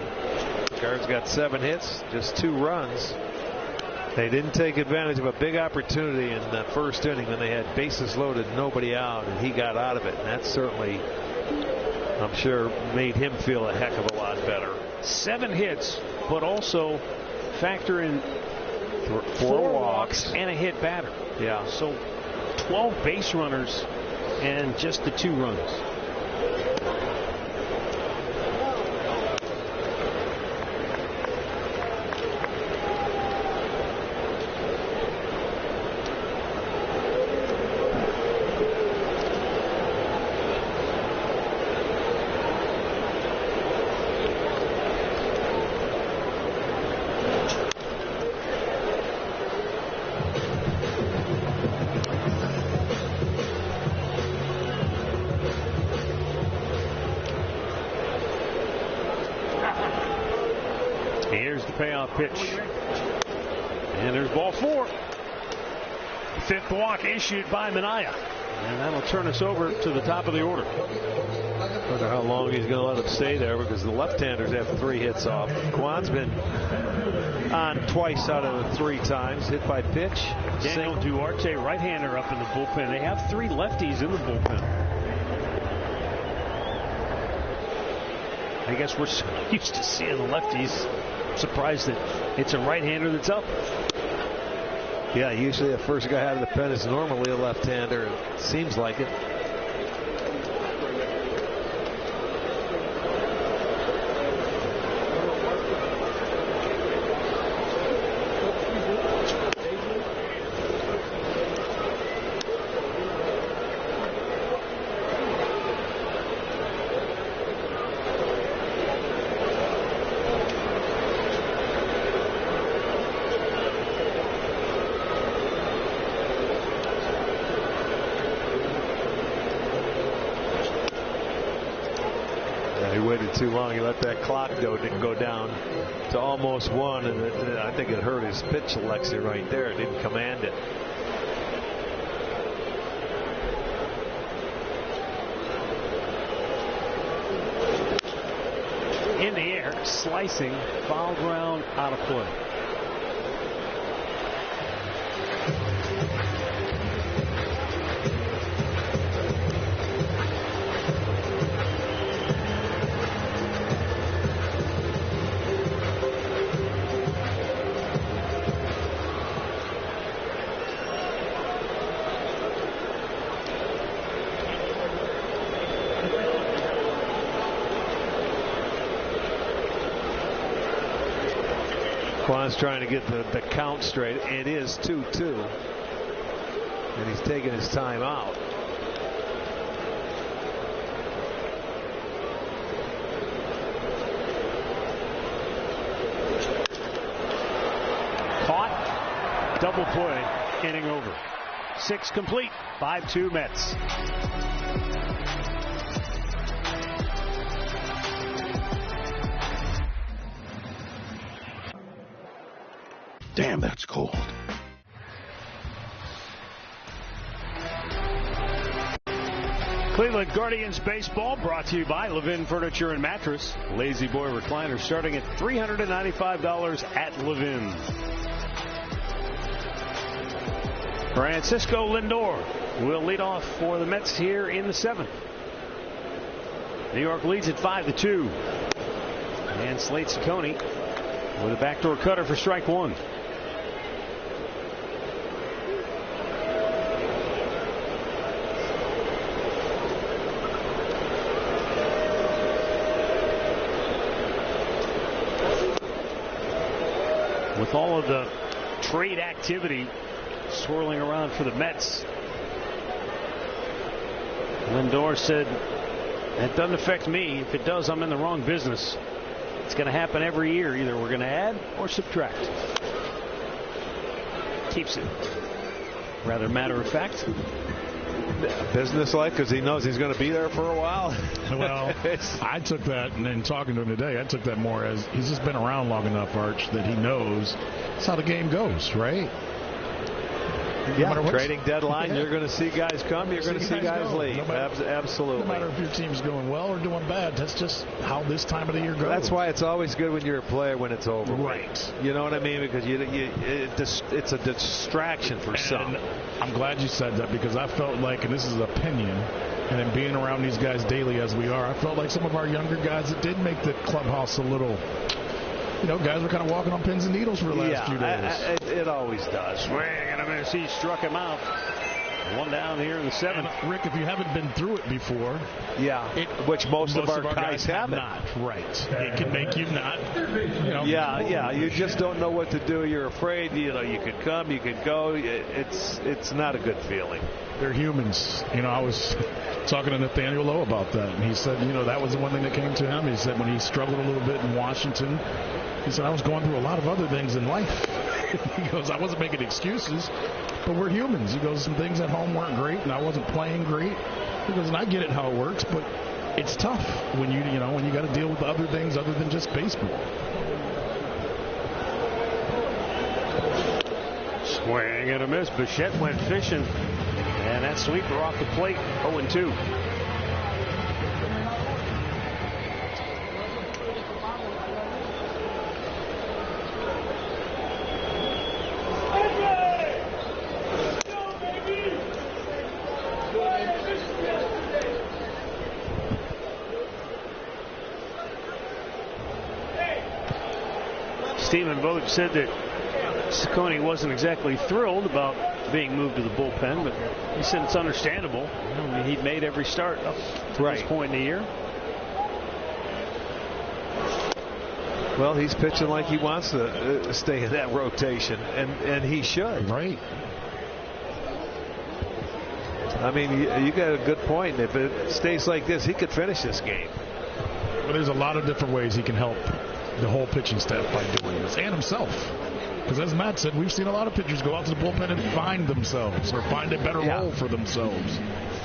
Cards got 7 hits, just 2 runs. They didn't take advantage of a big opportunity in that first inning when they had bases loaded, nobody out, and he got out of it. And that certainly, I'm sure, made him feel a heck of a lot better.
7 hits, but also factor in 4 walks and a hit batter.
Yeah.
So 12 base runners and just the 2 runs. Payoff pitch. And there's ball 4. 5th walk issued by Manaea. And that'll turn us over to the top of the order.
I wonder how long he's going to let him stay there, because the left-handers have 3 hits off. Kwan's been on twice out of the 3 times. Hit by pitch.
Daniel Duarte, right-hander, up in the bullpen. They have 3 lefties in the bullpen. I guess we're so used to seeing the lefties. I'm surprised that it's a right-hander that's up.
Yeah, usually the first guy out of the pen is normally a left-hander. It seems like it. Too long. He let that clock go down to almost 1, and I think it hurt his pitch selection right there. It didn't command it.
In the air, slicing, foul ground, out of play.
Kwan's trying to get the count straight. It is 2-2. And he's taking his time out.
Caught. Double play. Inning over. 6 complete. 5-2 Mets.
Damn, that's cold.
Cleveland Guardians baseball brought to you by Levin Furniture and Mattress. Lazy Boy recliner starting at $395 at Levin. Francisco Lindor will lead off for the Mets here in the 7th. New York leads at 5-2. And Slate Ciccone with a backdoor cutter for strike 1. With all of the trade activity swirling around for the Mets, Lindor said, "That doesn't affect me. If it does, I'm in the wrong business. It's going to happen every year. Either we're going to add or subtract." Keeps it rather matter of fact.
Business-like, because he knows he's going to be there for a while.
Well, I took that, and then talking to him today, I took that more as he's just been around long enough, Arch, that he knows that's how the game goes, right?
Yeah, trading deadline, you're going to see guys come, you're going to see guys leave. Absolutely.
No matter if your team's going well or doing bad, that's just how this time of the year goes.
That's why it's always good when you're a player when it's over.
Right.
You know what I mean? Because it's a distraction for some.
I'm glad you said that, because I felt like, and this is an opinion, and in being around these guys daily as we are, I felt like some of our younger guys that did make the clubhouse a little... guys were kind of walking on pins and needles for the last few days.
It always does.
Swing and a miss. He struck him out. One down here in the 7th.
Rick, if you haven't been through it before,
which most of our guys
have not. Right. It can make you not.
You just don't know what to do. You're afraid. You could come, you could go. It's not a good feeling.
They're humans. I was talking to Nathaniel Lowe about that, and he said, that was the one thing that came to him. He said when he struggled a little bit in Washington, he said, I was going through a lot of other things in life. He goes, I wasn't making excuses, but we're humans. He goes, some things at home weren't great, and I wasn't playing great. He goes, and I get it how it works, but it's tough when you got to deal with other things other than just baseball.
Swing and a miss. Bichette went fishing, and that sweeper off the plate. 0-2. Stephen Vogt said that Ciccone wasn't exactly thrilled about being moved to the bullpen, but he said it's understandable. He'd made every start up to this point in the year.
Well, he's pitching like he wants to stay in that rotation, and he should.
Right.
I mean, you got a good point. If it stays like this, he could finish this game.
Well, there's a lot of different ways he can help the whole pitching staff by doing this, and himself. Because as Matt said, we've seen a lot of pitchers go out to the bullpen and find themselves or find a better role for themselves.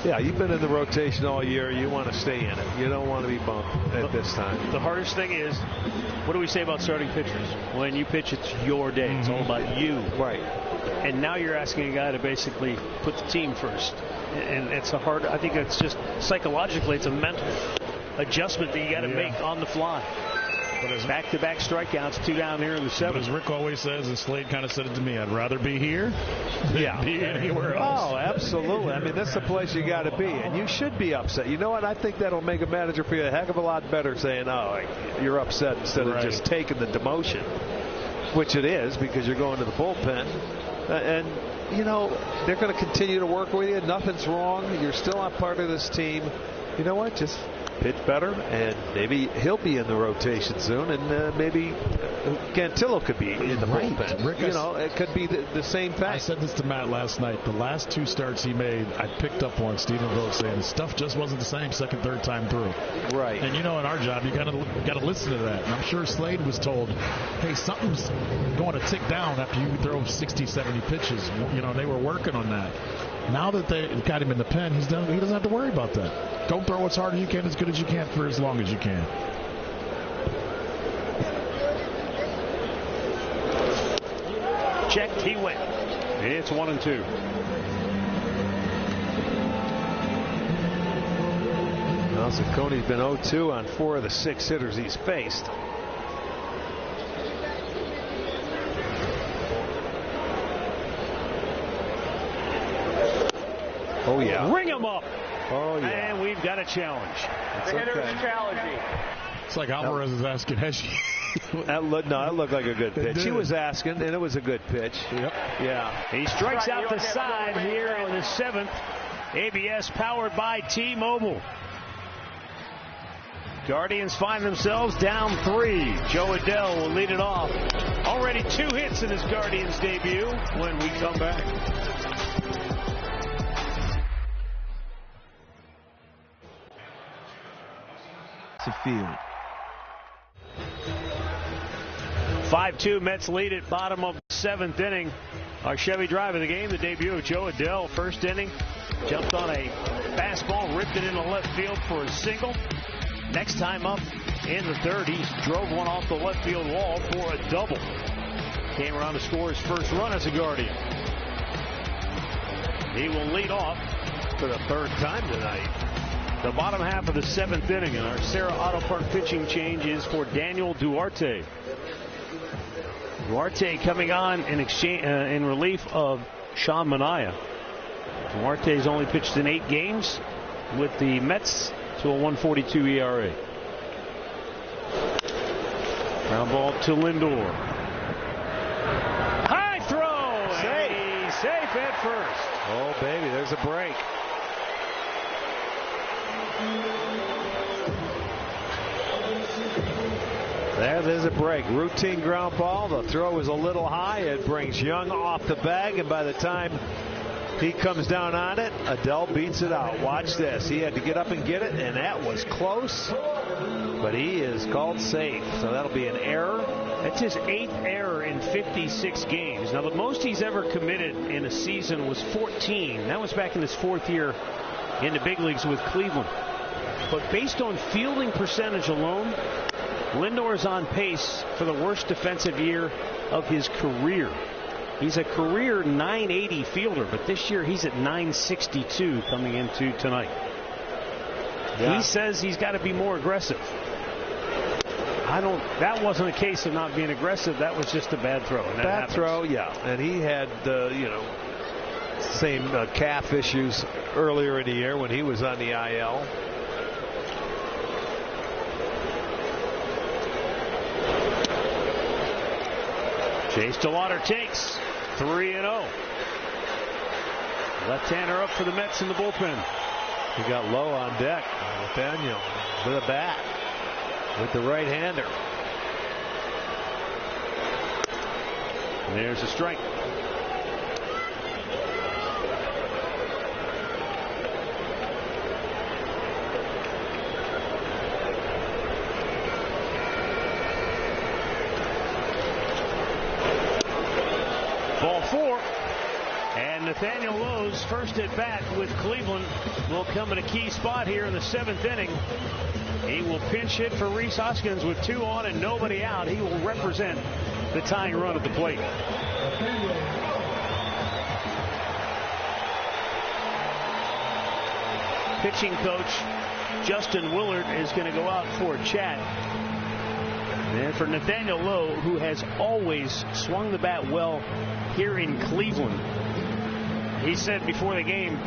Yeah, you've been in the rotation all year. You want to stay in it. You don't want to be bumped at this time.
The hardest thing is, what do we say about starting pitchers? When you pitch, it's your day. It's all about you.
Right.
And now you're asking a guy to basically put the team first. And it's a hard, I think it's just psychologically, it's a mental adjustment that you got to make on the fly. Back-to-back strikeouts, 2 down here in the 7th.
But as Rick always says, and Slade kind of said it to me, I'd rather be here than be anywhere else.
Oh, absolutely. I mean, that's the place you got to be, and you should be upset. You know what? I think that'll make a manager feel a heck of a lot better saying, oh, you're upset instead of just taking the demotion, which it is because you're going to the bullpen. And, they're going to continue to work with you. Nothing's wrong. You're still not part of this team. You know what? Just pitch better, and maybe he'll be in the rotation soon, and maybe Cantillo could be in the bullpen.
Rick,
it could be the same thing. I
said this to Matt last night. The last 2 starts he made, I picked up on Stephen Vogt saying stuff just wasn't the same second, third time through.
Right.
And in our job, you got to listen to that. And I'm sure Slade was told, hey, something's going to tick down after you throw 60, 70 pitches. They were working on that. Now that they got him in the pen, he doesn't have to worry about that. Go throw as hard as you can, as good as you can, for as long as you can.
Checked, he went. It's 1-2.
Well, Ciccone's been 0-2 on 4 of the 6 hitters he's faced. Oh, yeah.
Ring him up.
Oh, yeah.
And we've got a challenge.
The hitter is challenging.
It's like Alvarez is asking, has she?
That looked like a good pitch. He was asking, and it was a good pitch.
Yep.
Yeah.
He strikes out the side here in the 7th. ABS powered by T-Mobile. Guardians find themselves down 3. Joe Adell will lead it off. Already 2 hits in his Guardians debut when we come back.
To field.
5-2 Mets lead at bottom of the 7th inning. Our Chevy drive of the game, the debut of Joe Adell. First inning, jumped on a fastball, ripped it into left field for a single. Next time up in the 3rd, he drove one off the left field wall for a double. Came around to score his first run as a Guardian. He will lead off for the 3rd time tonight. The bottom half of the 7th inning, and our Sarah Auto Park pitching change is for Daniel Duarte. Duarte coming on in exchange in relief of Sean Manaea. Duarte's only pitched in 8 games with the Mets to a 1.42 ERA. Ground ball to Lindor. High throw.
Safe.
And he's safe at first.
Oh, baby, there's a break. There's a break. Routine ground ball. The throw is a little high. It brings Young off the bag, and by the time he comes down on it, Adell beats it out. Watch this. He had to get up and get it, and that was close, but he is called safe. So that'll be an error.
That's his 8th error in 56 games. Now, the most he's ever committed in a season was 14. That was back in his 4th year in the big leagues with Cleveland. But based on fielding percentage alone, Lindor is on pace for the worst defensive year of his career. He's a career .980 fielder, but this year he's at .962 coming into tonight. Yeah. He says he's got to be more aggressive. That wasn't a case of not being aggressive. That was just a bad throw. And
bad throw, yeah. And he had, same calf issues earlier in the year when he was on the IL.
Chase DeLauder takes 3-0. Left-hander up for the Mets in the bullpen.
He got low on deck. Nathaniel with a bat with the right-hander.
There's a strike. Ball 4. And Nathaniel Lowe's first at bat with Cleveland will come in a key spot here in the 7th inning. He will pinch hit for Rhys Hoskins with 2 on and nobody out. He will represent the tying run at the plate. Pitching coach Justin Willard is going to go out for a chat. And for Nathaniel Lowe, who has always swung the bat well here in Cleveland, he said before the game,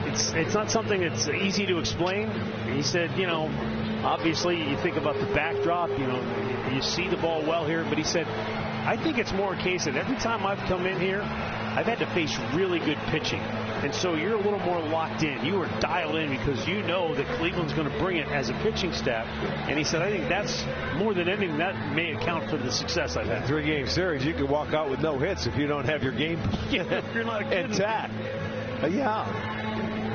it's not something that's easy to explain. He said, obviously you think about the backdrop, you see the ball well here, but he said, I think it's more a case that every time I've come in here, I've had to face really good pitching. And so you're a little more locked in. You are dialed in because you know that Cleveland's going to bring it as a pitching staff. And he said, I think that's more than anything that may account for the success I've had.
3-game series, you could walk out with no hits if you don't have your game
you're not
intact. Yeah.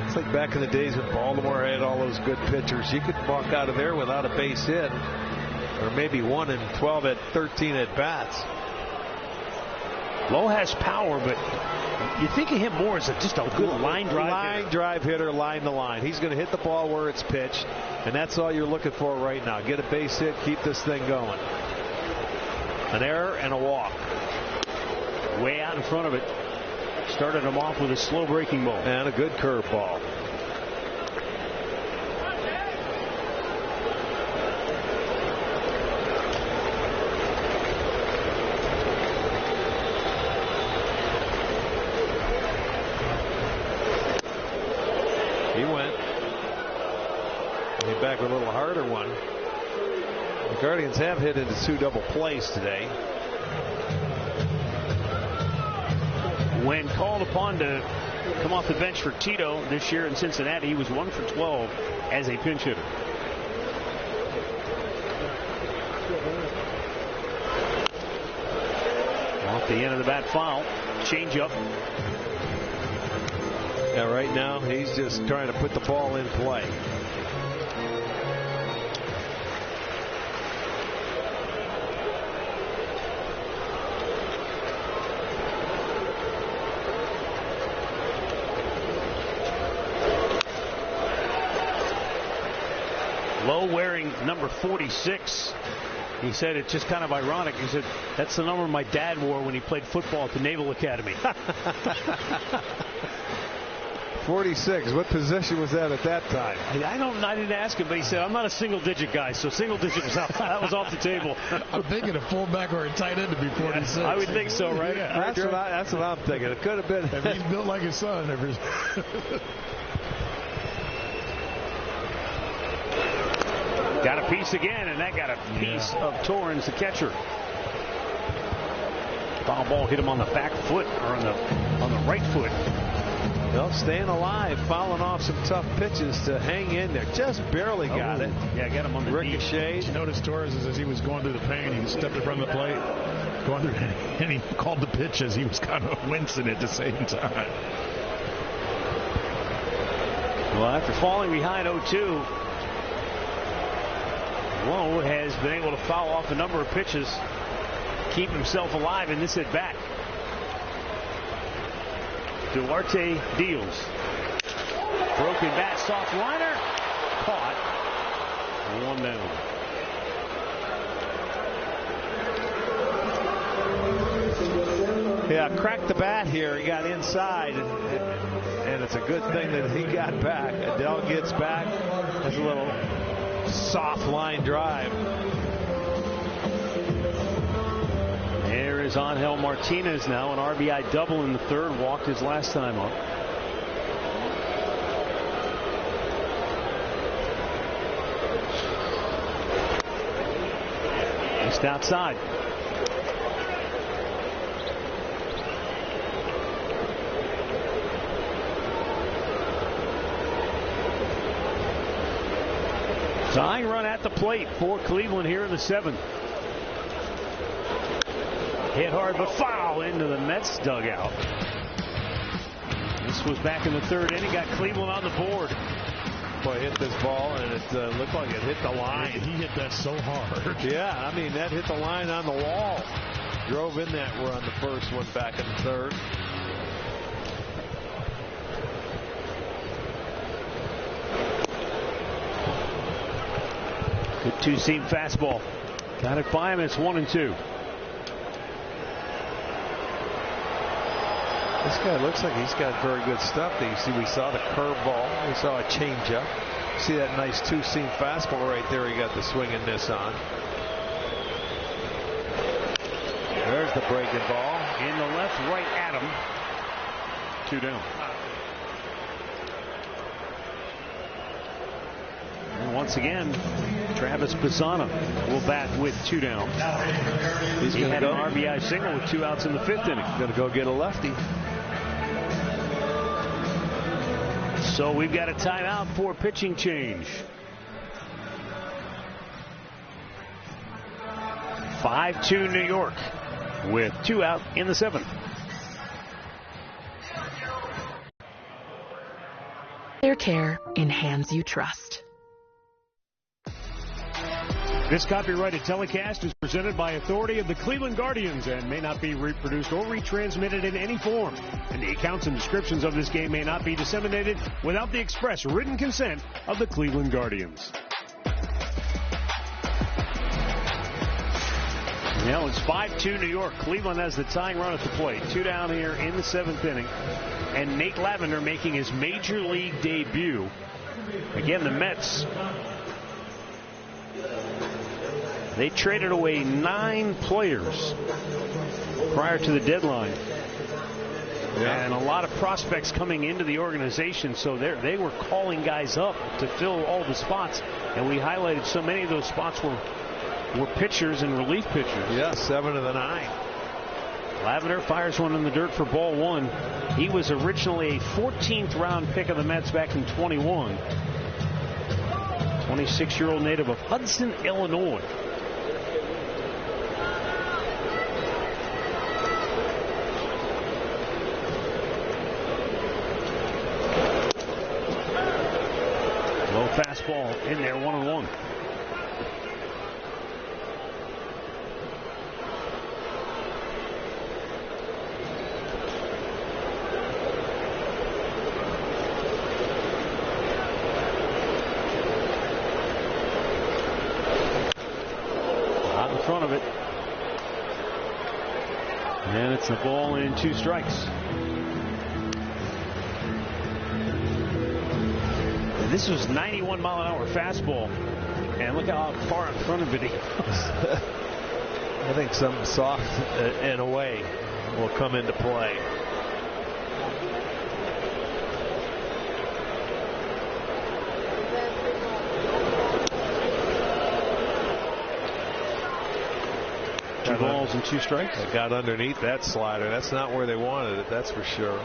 It's like back in the days when Baltimore had all those good pitchers. You could walk out of there without a base hit, or maybe 1 in 12 at 13 at bats.
Lowe has power, but you think of him more as just a good line drive
hitter, line to line. He's going to hit the ball where it's pitched, and that's all you're looking for right now. Get a base hit, keep this thing going. An error and a walk.
Way out in front of it. Started him off with a slow breaking ball.
And a good curveball. He went. He's back with a little harder one. The Guardians have hit into 2 double plays today.
When called upon to come off the bench for Tito this year in Cincinnati, he was 1 for 12 as a pinch hitter. The end of the bat foul. Change up.
Yeah, right now he's just trying to put the ball in play.
Lowe wearing number 46. He said it's just kind of ironic. He said, that's the number my dad wore when he played football at the Naval Academy.
46. What position was that at that time?
I didn't ask him, but he said, I'm not a single-digit guy, so single-digit was out. That was off the table.
I'm thinking a fullback or a tight end to be 46.
Yeah, I would think so, right?
Yeah.
That's what I'm thinking. It could have been.
If he's built like his son.
Got a piece again, and that got a piece of Torrens, the catcher. Foul ball hit him on the back foot, or on the right foot.
Well, staying alive, fouling off some tough pitches to hang in there. Just barely got it.
Yeah, got him on the
ricochet.
You notice Torres, as he was going through the pain, he stepped in front of the plate, going through, and he called the pitch as he was kind of wincing at the same time.
Well, after falling behind 0-2, Lowe has been able to foul off a number of pitches, keep himself alive in this at bat. Duarte deals. Broken bat, soft liner, caught. 1 down.
Yeah, cracked the bat here. He got inside, and it's a good thing that he got back. Adele gets back. There's a little soft line drive.
There is Angel Martinez now, an RBI double in the third, walked his last time up. Just outside. Tying run at the plate for Cleveland here in the 7th. Hit hard but foul into the Mets dugout. This was back in the 3rd inning. Got Cleveland on the board.
Boy, hit this ball and it looked like it hit the line.
He hit that so hard.
Yeah, I mean, that hit the line on the wall. Drove in that run, the first one back in the 3rd.
Good 2-seam fastball. Got it by him. It's 1-2.
This guy looks like he's got very good stuff. You see, we saw the curveball. We saw a changeup. See that nice 2-seam fastball right there. He got the swing and miss on. There's the breaking ball.
In the left, right at him. 2 down. And once again, Travis Pisana will bat with 2 down. He had an RBI single with 2 outs in the 5th inning.
Going to go get a lefty.
So we've got a timeout for pitching change. 5-2 New York with 2 out in the 7th.
Their care in hands you trust.
This copyrighted telecast is presented by authority of the Cleveland Guardians and may not be reproduced or retransmitted in any form. And the accounts and descriptions of this game may not be disseminated without the express written consent of the Cleveland Guardians. Now it's 5-2 New York. Cleveland has the tying run at the plate. 2 down here in the 7th inning. And Nate Lavender making his major league debut. Again, the Mets, they traded away 9 players prior to the deadline. Yeah. And a lot of prospects coming into the organization, so they were calling guys up to fill all the spots. And we highlighted so many of those spots were pitchers and relief pitchers.
Yeah, 7 of the 9.
Lavender fires one in the dirt for ball 1. He was originally a 14th round pick of the Mets back in 21. 26-year-old native of Hudson, Illinois. fastball in there, 1-1. Out in front of it. And it's a ball in 2 strikes. This was 91-mile-an-hour fastball, and look how far in front of it he goes.
I think something soft and away will come into play.
Two balls and 2 strikes.
They got underneath that slider. That's not where they wanted it, that's for sure.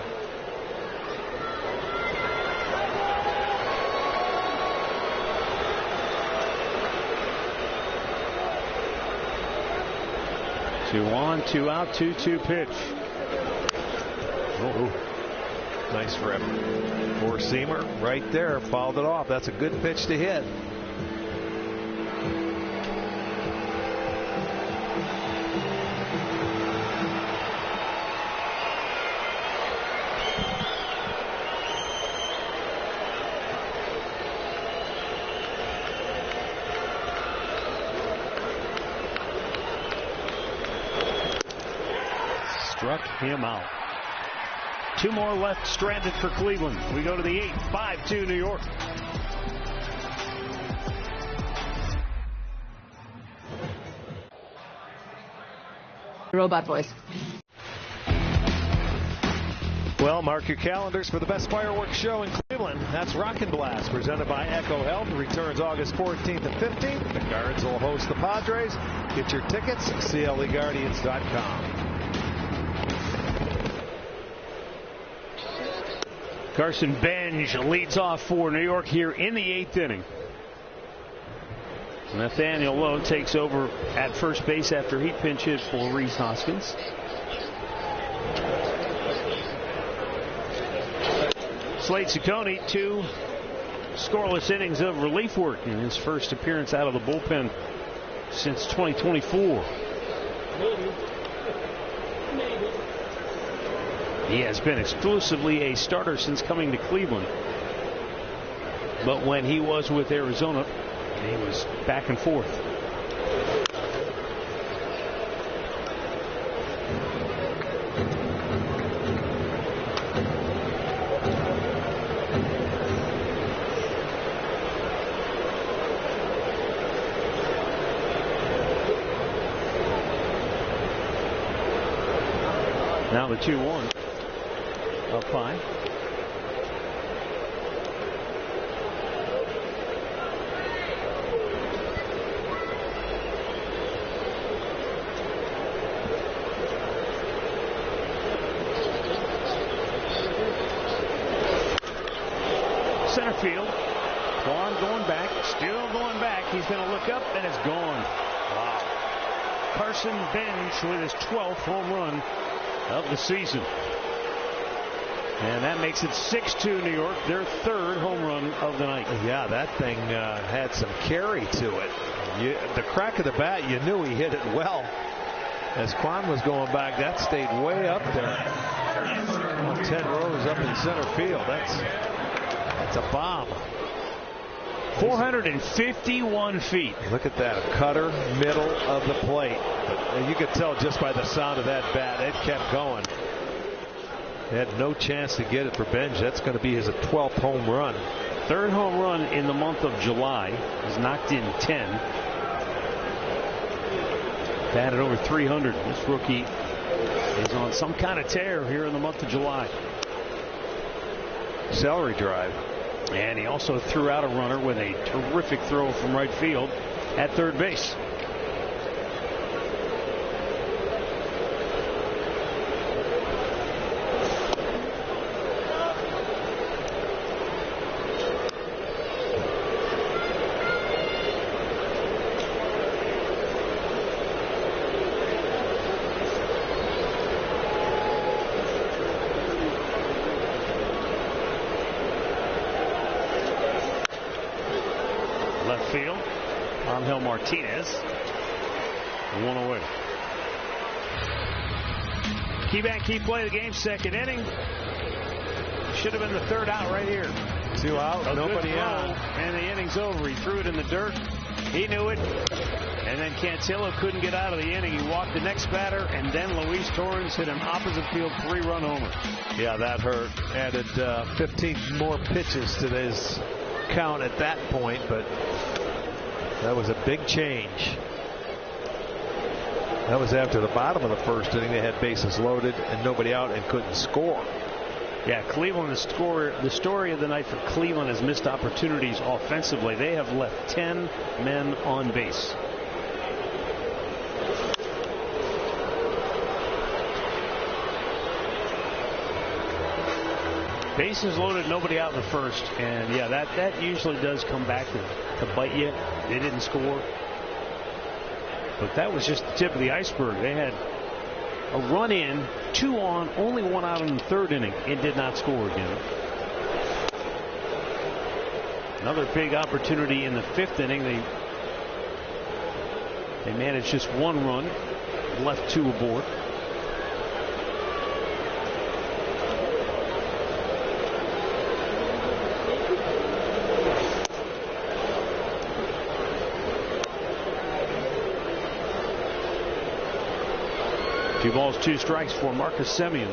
Two on, 2 out, 2-2 pitch.
Oh, nice rip. 4-seamer right there, fouled it off. That's a good pitch to hit.
Struck him out. 2 more left stranded for Cleveland. We go to the 8th, 5-2 New York.
Robot voice.
Well, mark your calendars for the best fireworks show in Cleveland. That's Rockin' Blast, presented by Echo Health. Returns August 14th and 15th. The Guards will host the Padres. Get your tickets, CLEGuardians.com.
Carson Benj leads off for New York here in the 8th inning. Nathaniel Lowe takes over at first base after he pinch hit for Rhys Hoskins. Slade Ciccone, 2 scoreless innings of relief work in his first appearance out of the bullpen since 2024. He has been exclusively a starter since coming to Cleveland. But when he was with Arizona, he was back and forth. Now the 2-1. Up high. Center field. Kwan going back. Still going back. He's going to look up, and it's gone. Wow. Carson Benj with his 12th home run of the season. And that makes it 6-2 New York, their 3rd home run of the night.
Yeah, that thing had some carry to it. The crack of the bat, you knew he hit it well. As Kwan was going back, that stayed way up there. 10 rows up in center field. That's a bomb.
451 feet.
Look at that, a cutter, middle of the plate. But you could tell just by the sound of that bat, it kept going. They had no chance to get it for Benj. That's going to be his 12th home run.
3rd home run in the month of July. He's knocked in 10. Batted over 300. This rookie is on some kind of tear here in the month of July.
Celery drive.
And he also threw out a runner with a terrific throw from right field at third base. Left field. Angel Martinez. 1 away. KeyBank Key play the game, second inning. Should have been the third out right here.
2 out, nobody out.
And the inning's over. He threw it in the dirt. He knew it. And then Cantillo couldn't get out of the inning. He walked the next batter, and then Luis Torrens hit an opposite field 3-run homer.
Yeah, that hurt. Added 15 more pitches to this count at that point, but that was a big change. That was after the bottom of the first inning. They had bases loaded and nobody out and couldn't score.
Yeah, Cleveland, the story of the night for Cleveland has missed opportunities offensively. They have left 10 men on base. Bases loaded, nobody out in the first. And yeah, that usually does come back to bite you. They didn't score. But that was just the tip of the iceberg. They had a run in, 2 on, only 1 out in the third inning, and did not score again. Another big opportunity in the 5th inning. They managed just 1 run, left 2 aboard. Two balls, 2 strikes for Marcus Semien.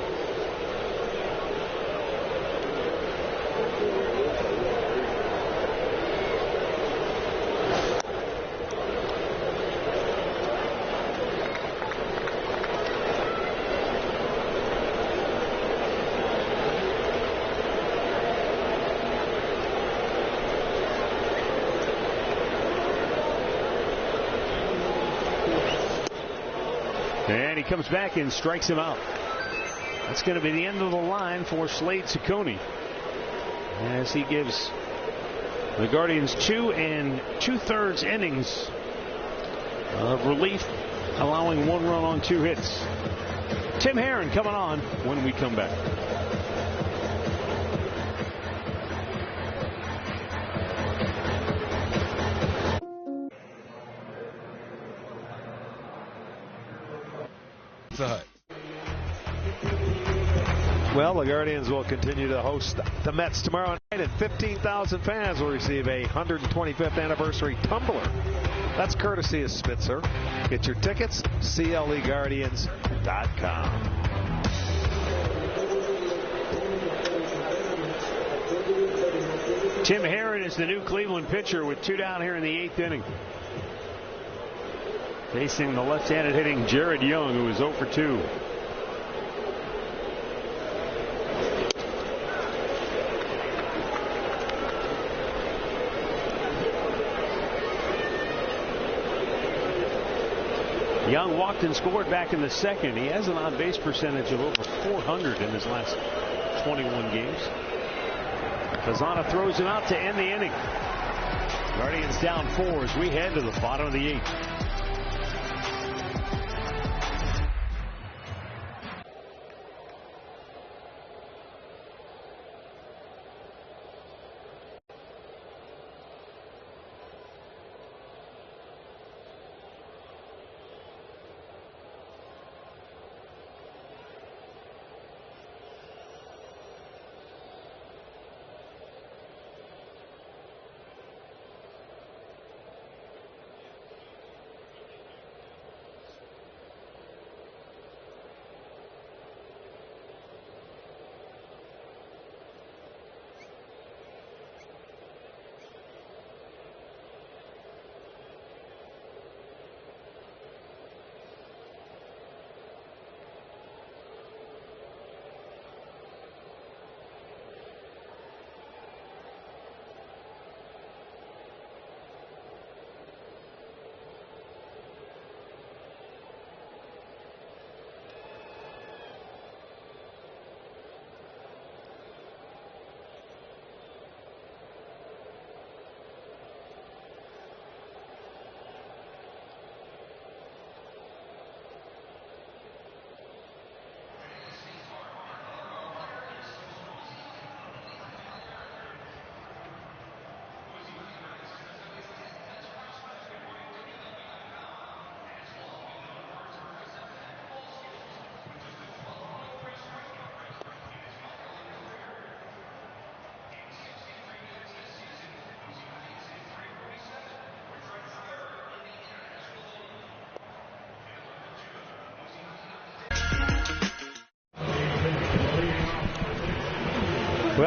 And he comes back and strikes him out. That's going to be the end of the line for Slade Ciccone, as he gives the Guardians 2 2/3 innings of relief, allowing 1 run on 2 hits. Tim Herron coming on when we come back.
Well, the Guardians will continue to host the Mets tomorrow night, and 15,000 fans will receive a 125th anniversary tumbler. That's courtesy of Spitzer. Get your tickets, CLEGuardians.com.
Tim Herron is the new Cleveland pitcher with 2 down here in the 8th inning. Facing the left-handed hitting Jared Young, who is 0 for 2. Young walked and scored back in the 2nd. He has an on-base percentage of over 400 in his last 21 games. Fazana throws him out to end the inning. Guardians down 4 as we head to the bottom of the 8th.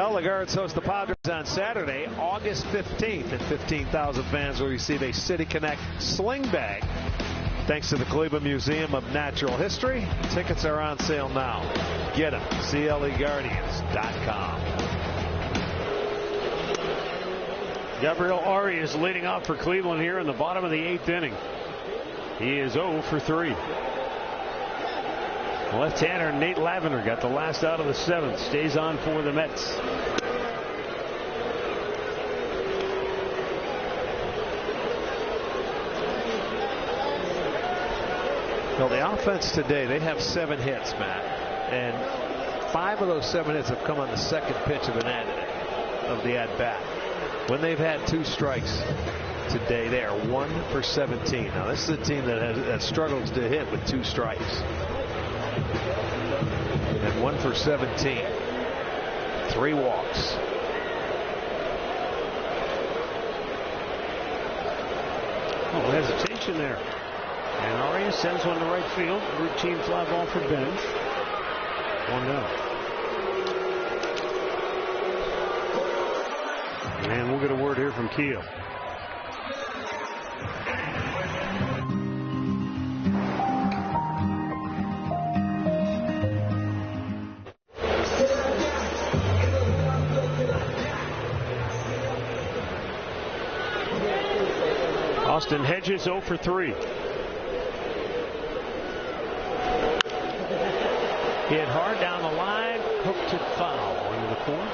Well, the Guards host the Padres on Saturday, August 15th, and 15,000 fans will receive a City Connect sling bag. Thanks to the Cleveland Museum of Natural History. Tickets are on sale now. Get them. CLEGuardians.com.
Gabriel Arias leading off for Cleveland here in the bottom of the 8th inning. He is 0 for 3. Left-hander Nate Lavender got the last out of the 7th. Stays on for the Mets.
Well, the offense today, they have 7 hits, Matt. And 5 of those 7 hits have come on the second pitch of the at-bat. When they've had 2 strikes today, they are 1 for 17. Now, this is a team that struggles to hit with 2 strikes. And 1 for 17. 3 walks.
Oh, hesitation there. And Arias sends one to right field. Routine fly ball for Bench. 1-0. And we'll get a word here from Keel. Austin Hedges 0 for 3. Hit hard down the line, hooked to foul into the corner.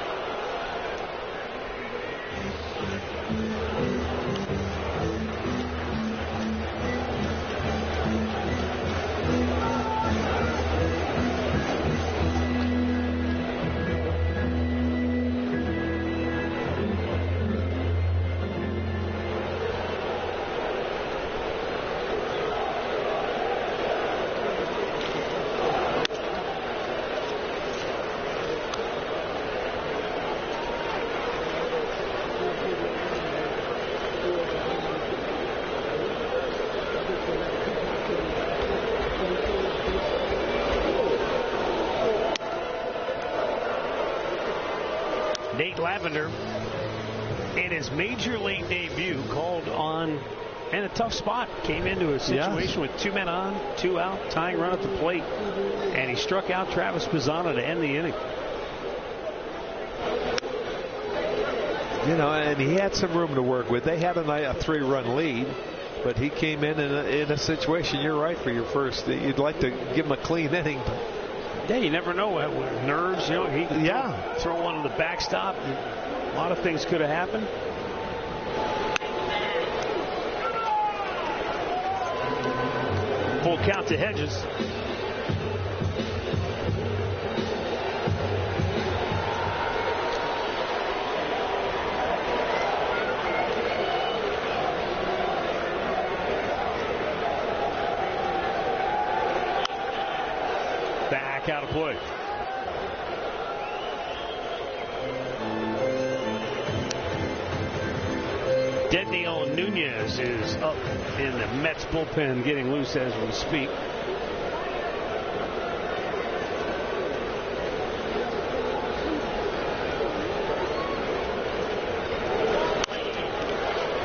Nate Lavender, in his major league debut, called on in a tough spot. Came into a situation with 2 men on, 2 out, tying run at the plate, and he struck out Travis Pisano to end the inning.
You know, and he had some room to work with. They had a 3-run lead, but he came in a situation. You're right, for your first. You'd like to give him a clean inning.
Yeah, you never know. Nerves, you know. He throw one on the backstop. A lot of things could have happened. Full count to Hedges. Back out of play. Daniel Nunez is up in the Mets bullpen, getting loose as we speak.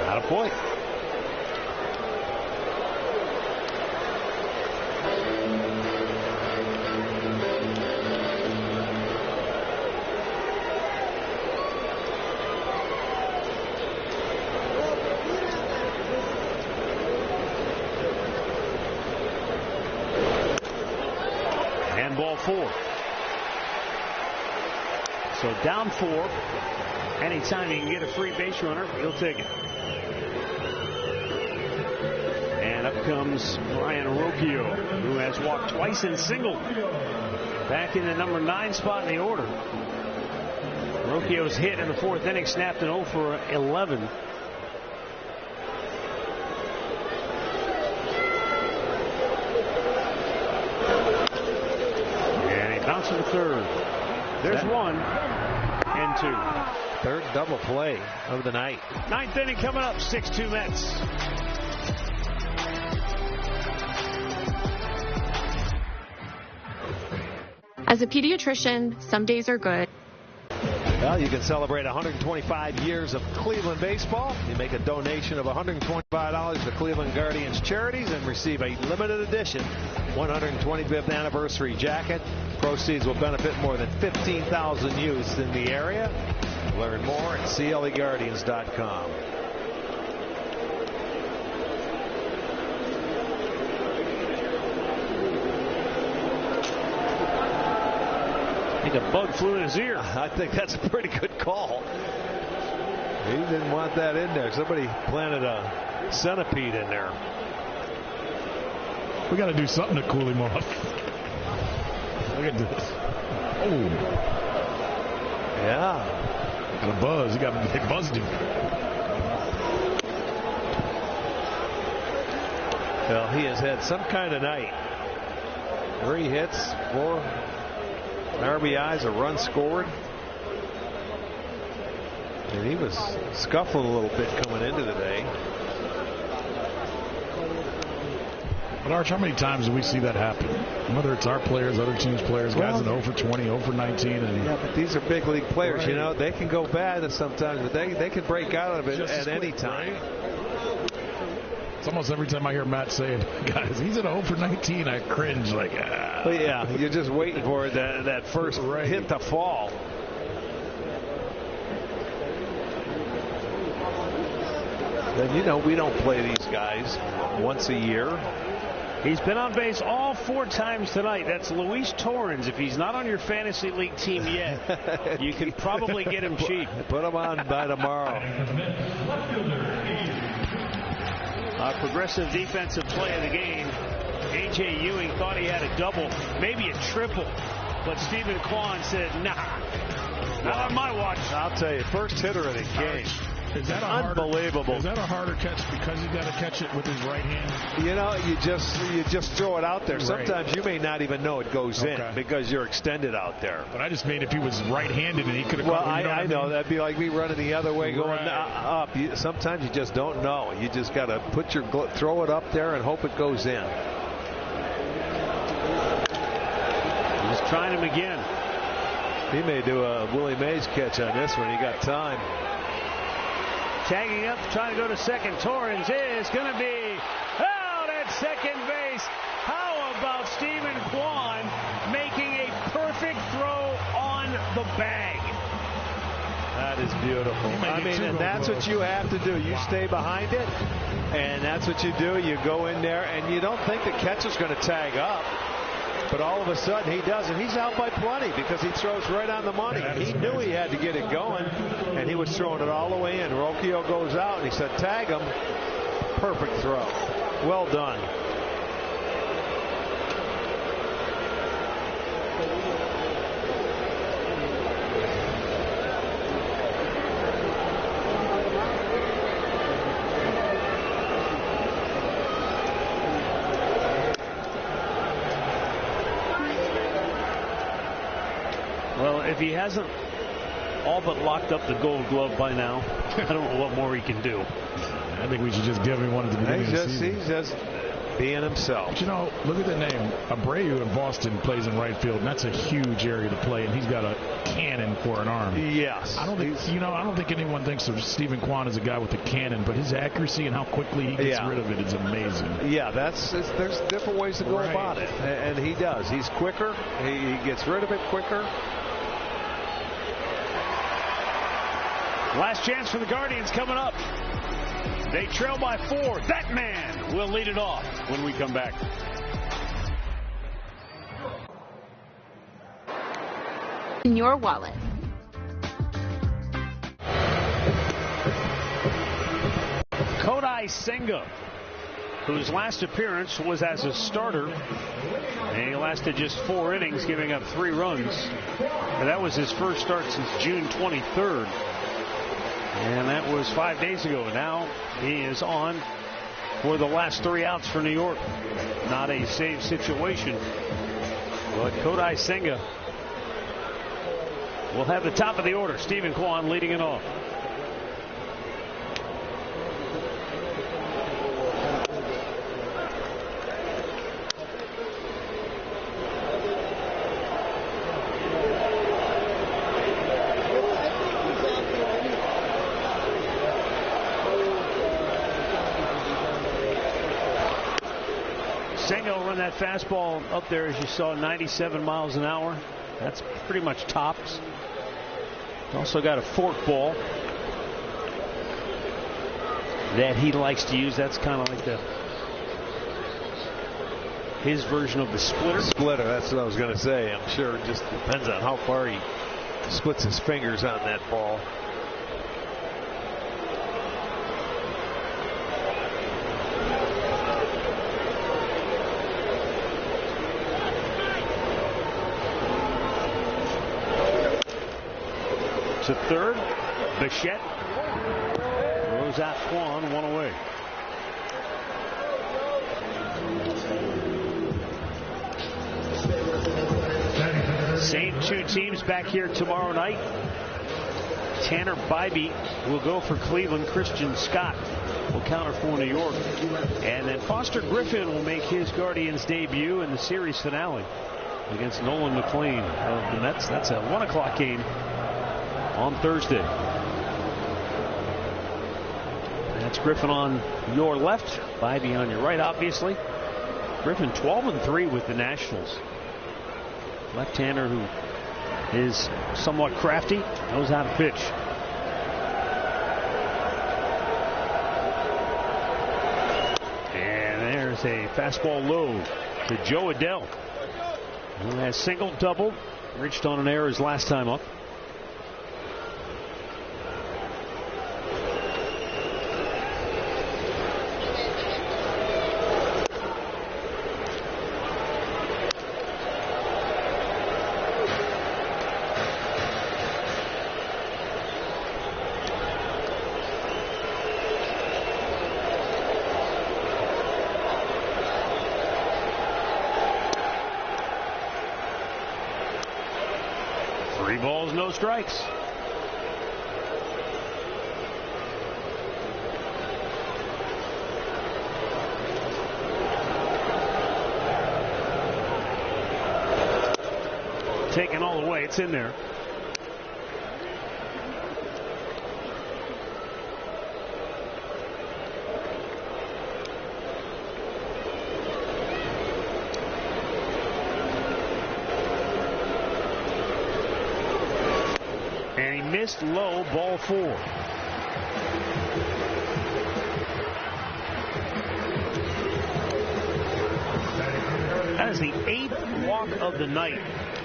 Out of play. Ball 4. So down 4. Anytime you can get a free base runner, you'll take it. And up comes Brian Rocchio, who has walked twice and singled. Back in the number 9 spot in the order. Rocchio's hit in the 4th inning snapped an 0 for 11. Bounce to the 3rd. There's 1 and 2.
3rd double play of the night.
9th inning coming up. 6-2 Mets.
As a pediatrician, some days are good.
Well, you can celebrate 125 years of Cleveland baseball. You make a donation of $125 to Cleveland Guardians Charities and receive a limited edition 125th anniversary jacket. Proceeds will benefit more than 15,000 youths in the area. Learn more at cleguardians.com.
I think a bug flew in his ear.
I think that's a pretty good call. He didn't want that in there. Somebody planted a centipede in there.
We got to do something to cool him off. Look at this. Oh.
Yeah.
Got a buzz. They buzzed him.
Well, he has had some kind of night. 3 hits, 4 RBIs, a run scored. And he was scuffling a little bit coming into the day.
But Arch, how many times do we see that happen? Whether it's our players, other teams' players, guys in 0 for 20, 0 for 19. And
yeah, but these are big league players. Right. You know, they can go bad sometimes, but they can break out of it at any time.
Right? It's almost every time I hear Matt saying, guys, he's at 0 for 19, I cringe like, ah.
Well, yeah, you're just waiting for that first hit to fall. And, you know, we don't play these guys once a year.
He's been on base all 4 times tonight. That's Luis Torrens. If he's not on your fantasy league team yet, you can probably get him cheap.
Put him on by tomorrow.
Progressive defensive play of the game. A.J. Ewing thought he had a double, maybe a triple, but Stephen Kwan said, nah, not on my watch.
I'll tell you, first hitter of the game.
Is that
unbelievable?
Is that a harder catch because you got to catch it with his right hand?
You know, you just throw it out there. Right. Sometimes you may not even know it goes in because you're extended out there.
But I just mean if he was right-handed and he could have.
Well, I know that'd be like me running the other way going up. Sometimes you just don't know. You just got to throw it up there and hope it goes in.
He's trying him again.
He may do a Willie Mays catch on this one. He got time.
Tagging up, trying to go to second. Torrens is going to be out at second base. How about Stephen Kwan making a perfect throw on the bag?
That is beautiful. I mean, and that's what you have to do. You stay behind it, and that's what you do. You go in there, and you don't think the catcher's going to tag up. But all of a sudden he does, and he's out by plenty because he throws right on the money. He knew he had to get it going, and he was throwing it all the way in. Rocchio goes out, and he said, tag him. Perfect throw. Well done.
If he hasn't all but locked up the Gold Glove by now, I don't know what more he can do.
I think we should just give him one at the beginning of the season.
He's just being himself.
But you know, look at the name. Abreu in Boston plays in right field, and that's a huge area to play, and he's got a cannon for an arm.
Yes.
I don't think anyone thinks of Stephen Kwan as a guy with a cannon, but his accuracy and how quickly he gets rid of it is amazing.
Yeah, there's different ways to go about it, and he does. He's quicker. He gets rid of it quicker.
Last chance for the Guardians coming up. They trail by 4. That man will lead it off when we come back.
In your wallet.
Kodai Senga, whose last appearance was as a starter, and he lasted just 4 innings, giving up 3 runs. And that was his first start since June 23rd. And that was 5 days ago. Now he is on for the last 3 outs for New York. Not a save situation. But Kodai Senga will have the top of the order. Stephen Kwan leading it off. Senga will run that fastball up there, as you saw, 97 miles an hour. That's pretty much tops. Also got a fork ball that he likes to use. That's kind of like his version of the splitter.
Splitter, that's what I was going to say. I'm sure it just depends on how far he splits his fingers on that ball.
To third, Bichette throws out Kwan, one away. Same two teams back here tomorrow night. Tanner Bybee will go for Cleveland. Christian Scott will counter for New York. And then Foster Griffin will make his Guardians debut in the series finale against Nolan McLean of the Mets. That's a 1 o'clock game on Thursday. That's Griffin on your left, Bybee on your right, obviously. Griffin 12-3 with the Nationals. Left-hander who is somewhat crafty, knows how to pitch. And there's a fastball low to Joe Adell, who has single, doubled, reached on an error his last time up. No strikes. Taken all the way. It's in there. Low, ball 4. That is the 8th walk of the night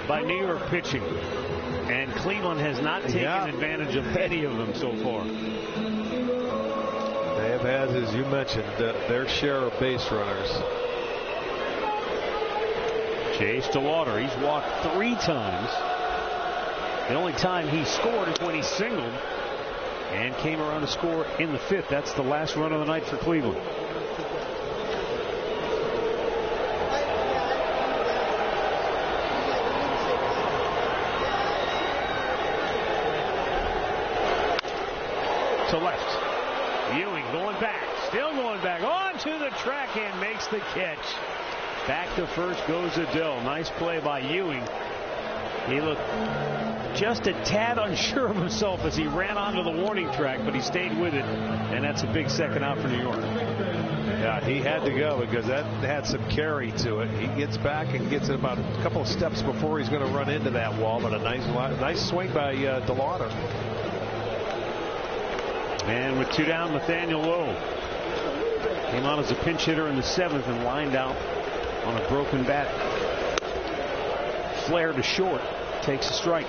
by New York pitching, and Cleveland has not taken advantage of any of them so far.
They have had, as you mentioned, their share of base runners.
Chase DeLauder, he's walked 3 times. The only time he scored is when he singled and came around to score in the 5th. That's the last run of the night for Cleveland. To left. Ewing going back. Still going back. On to the track and makes the catch. Back to first goes Adell. Nice play by Ewing. He looked just a tad unsure of himself as he ran onto the warning track, but he stayed with it, and that's a big second out for New York.
Yeah, he had to go because that had some carry to it. He gets back and gets it about a couple of steps before he's going to run into that wall, but a nice swing by DeLauder.
And with 2 down, Nathaniel Lowe came on as a pinch hitter in the 7th and lined out on a broken bat. Flare to short, takes a strike.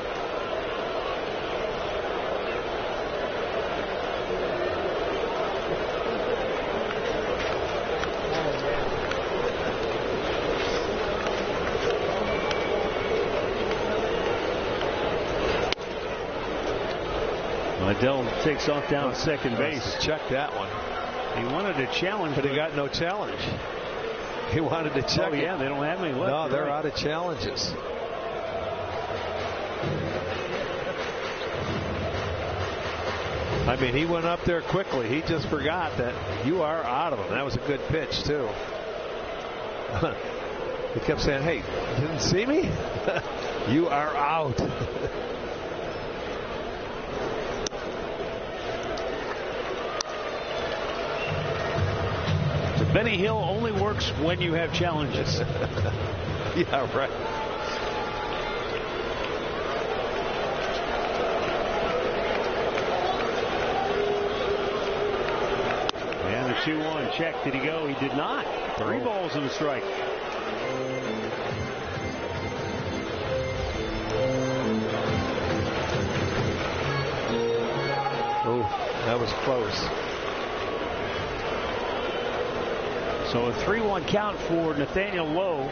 Adell takes off down second base.
Check that one.
He wanted to challenge,
but he got no challenge. He wanted to check.
Oh yeah, they don't have any left.
No, they're out of challenges. I mean, he went up there quickly. He just forgot that you are out of him. That was a good pitch too. He kept saying, "Hey, you didn't see me? You are out."
Benny Hill only works when you have challenges.
Yeah, right.
And the 2-1 check. Did he go? He did not. 3 balls and a strike.
Oh, that was close.
So a 3-1 count for Nathaniel Lowe.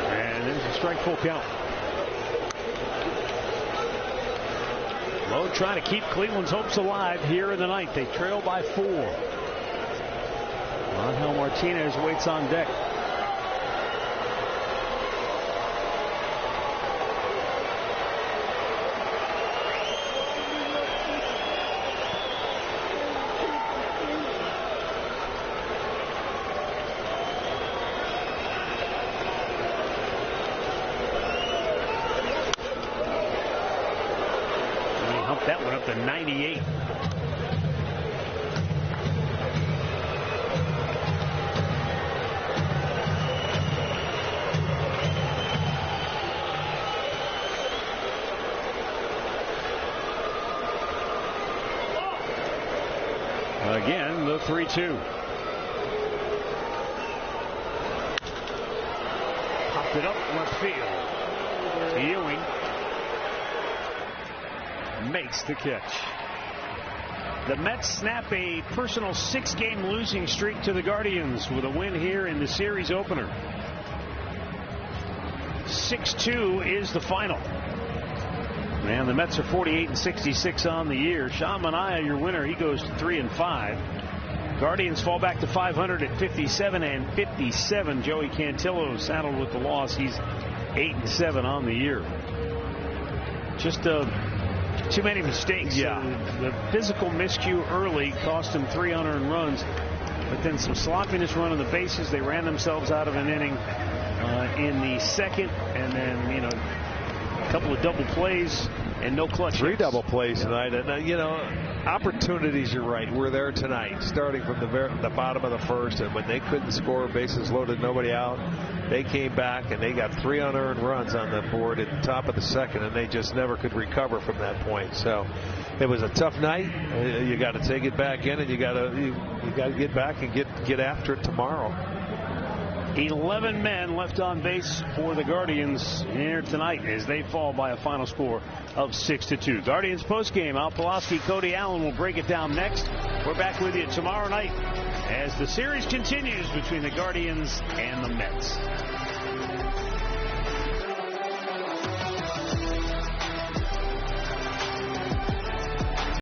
And there's a strike full count. Lowe trying to keep Cleveland's hopes alive here in the ninth. They trail by 4. Angel Martinez waits on deck. That went up to 98. Again, the 3-2. Popped it up left field. Ewing makes the catch. The Mets snap a personal 6-game losing streak to the Guardians with a win here in the series opener. 6-2 is the final. And the Mets are 48-66 on the year. Sean Manaea, your winner, he goes to 3-5. Guardians fall back to 500 at 57-57. Joey Cantillo saddled with the loss. He's 8-7 on the year. Just too many mistakes.
Yeah.
The physical miscue early cost them 3 unearned runs, but then some sloppiness running the bases. They ran themselves out of an inning in the second, and then a couple of double plays and no clutch.
3 double plays tonight, and opportunities. You're right. We're there tonight, starting from the bottom of the first, and when they couldn't score, bases loaded, nobody out. They came back and they got 3 unearned runs on the board at the top of the second, and they just never could recover from that point. So it was a tough night. You got to take it back in, and you got to get back and get after it tomorrow.
11 men left on base for the Guardians here tonight as they fall by a final score of 6-2. Guardians postgame. Al Pulaski, Cody Allen will break it down next. We're back with you tomorrow night as the series continues between the Guardians and the Mets.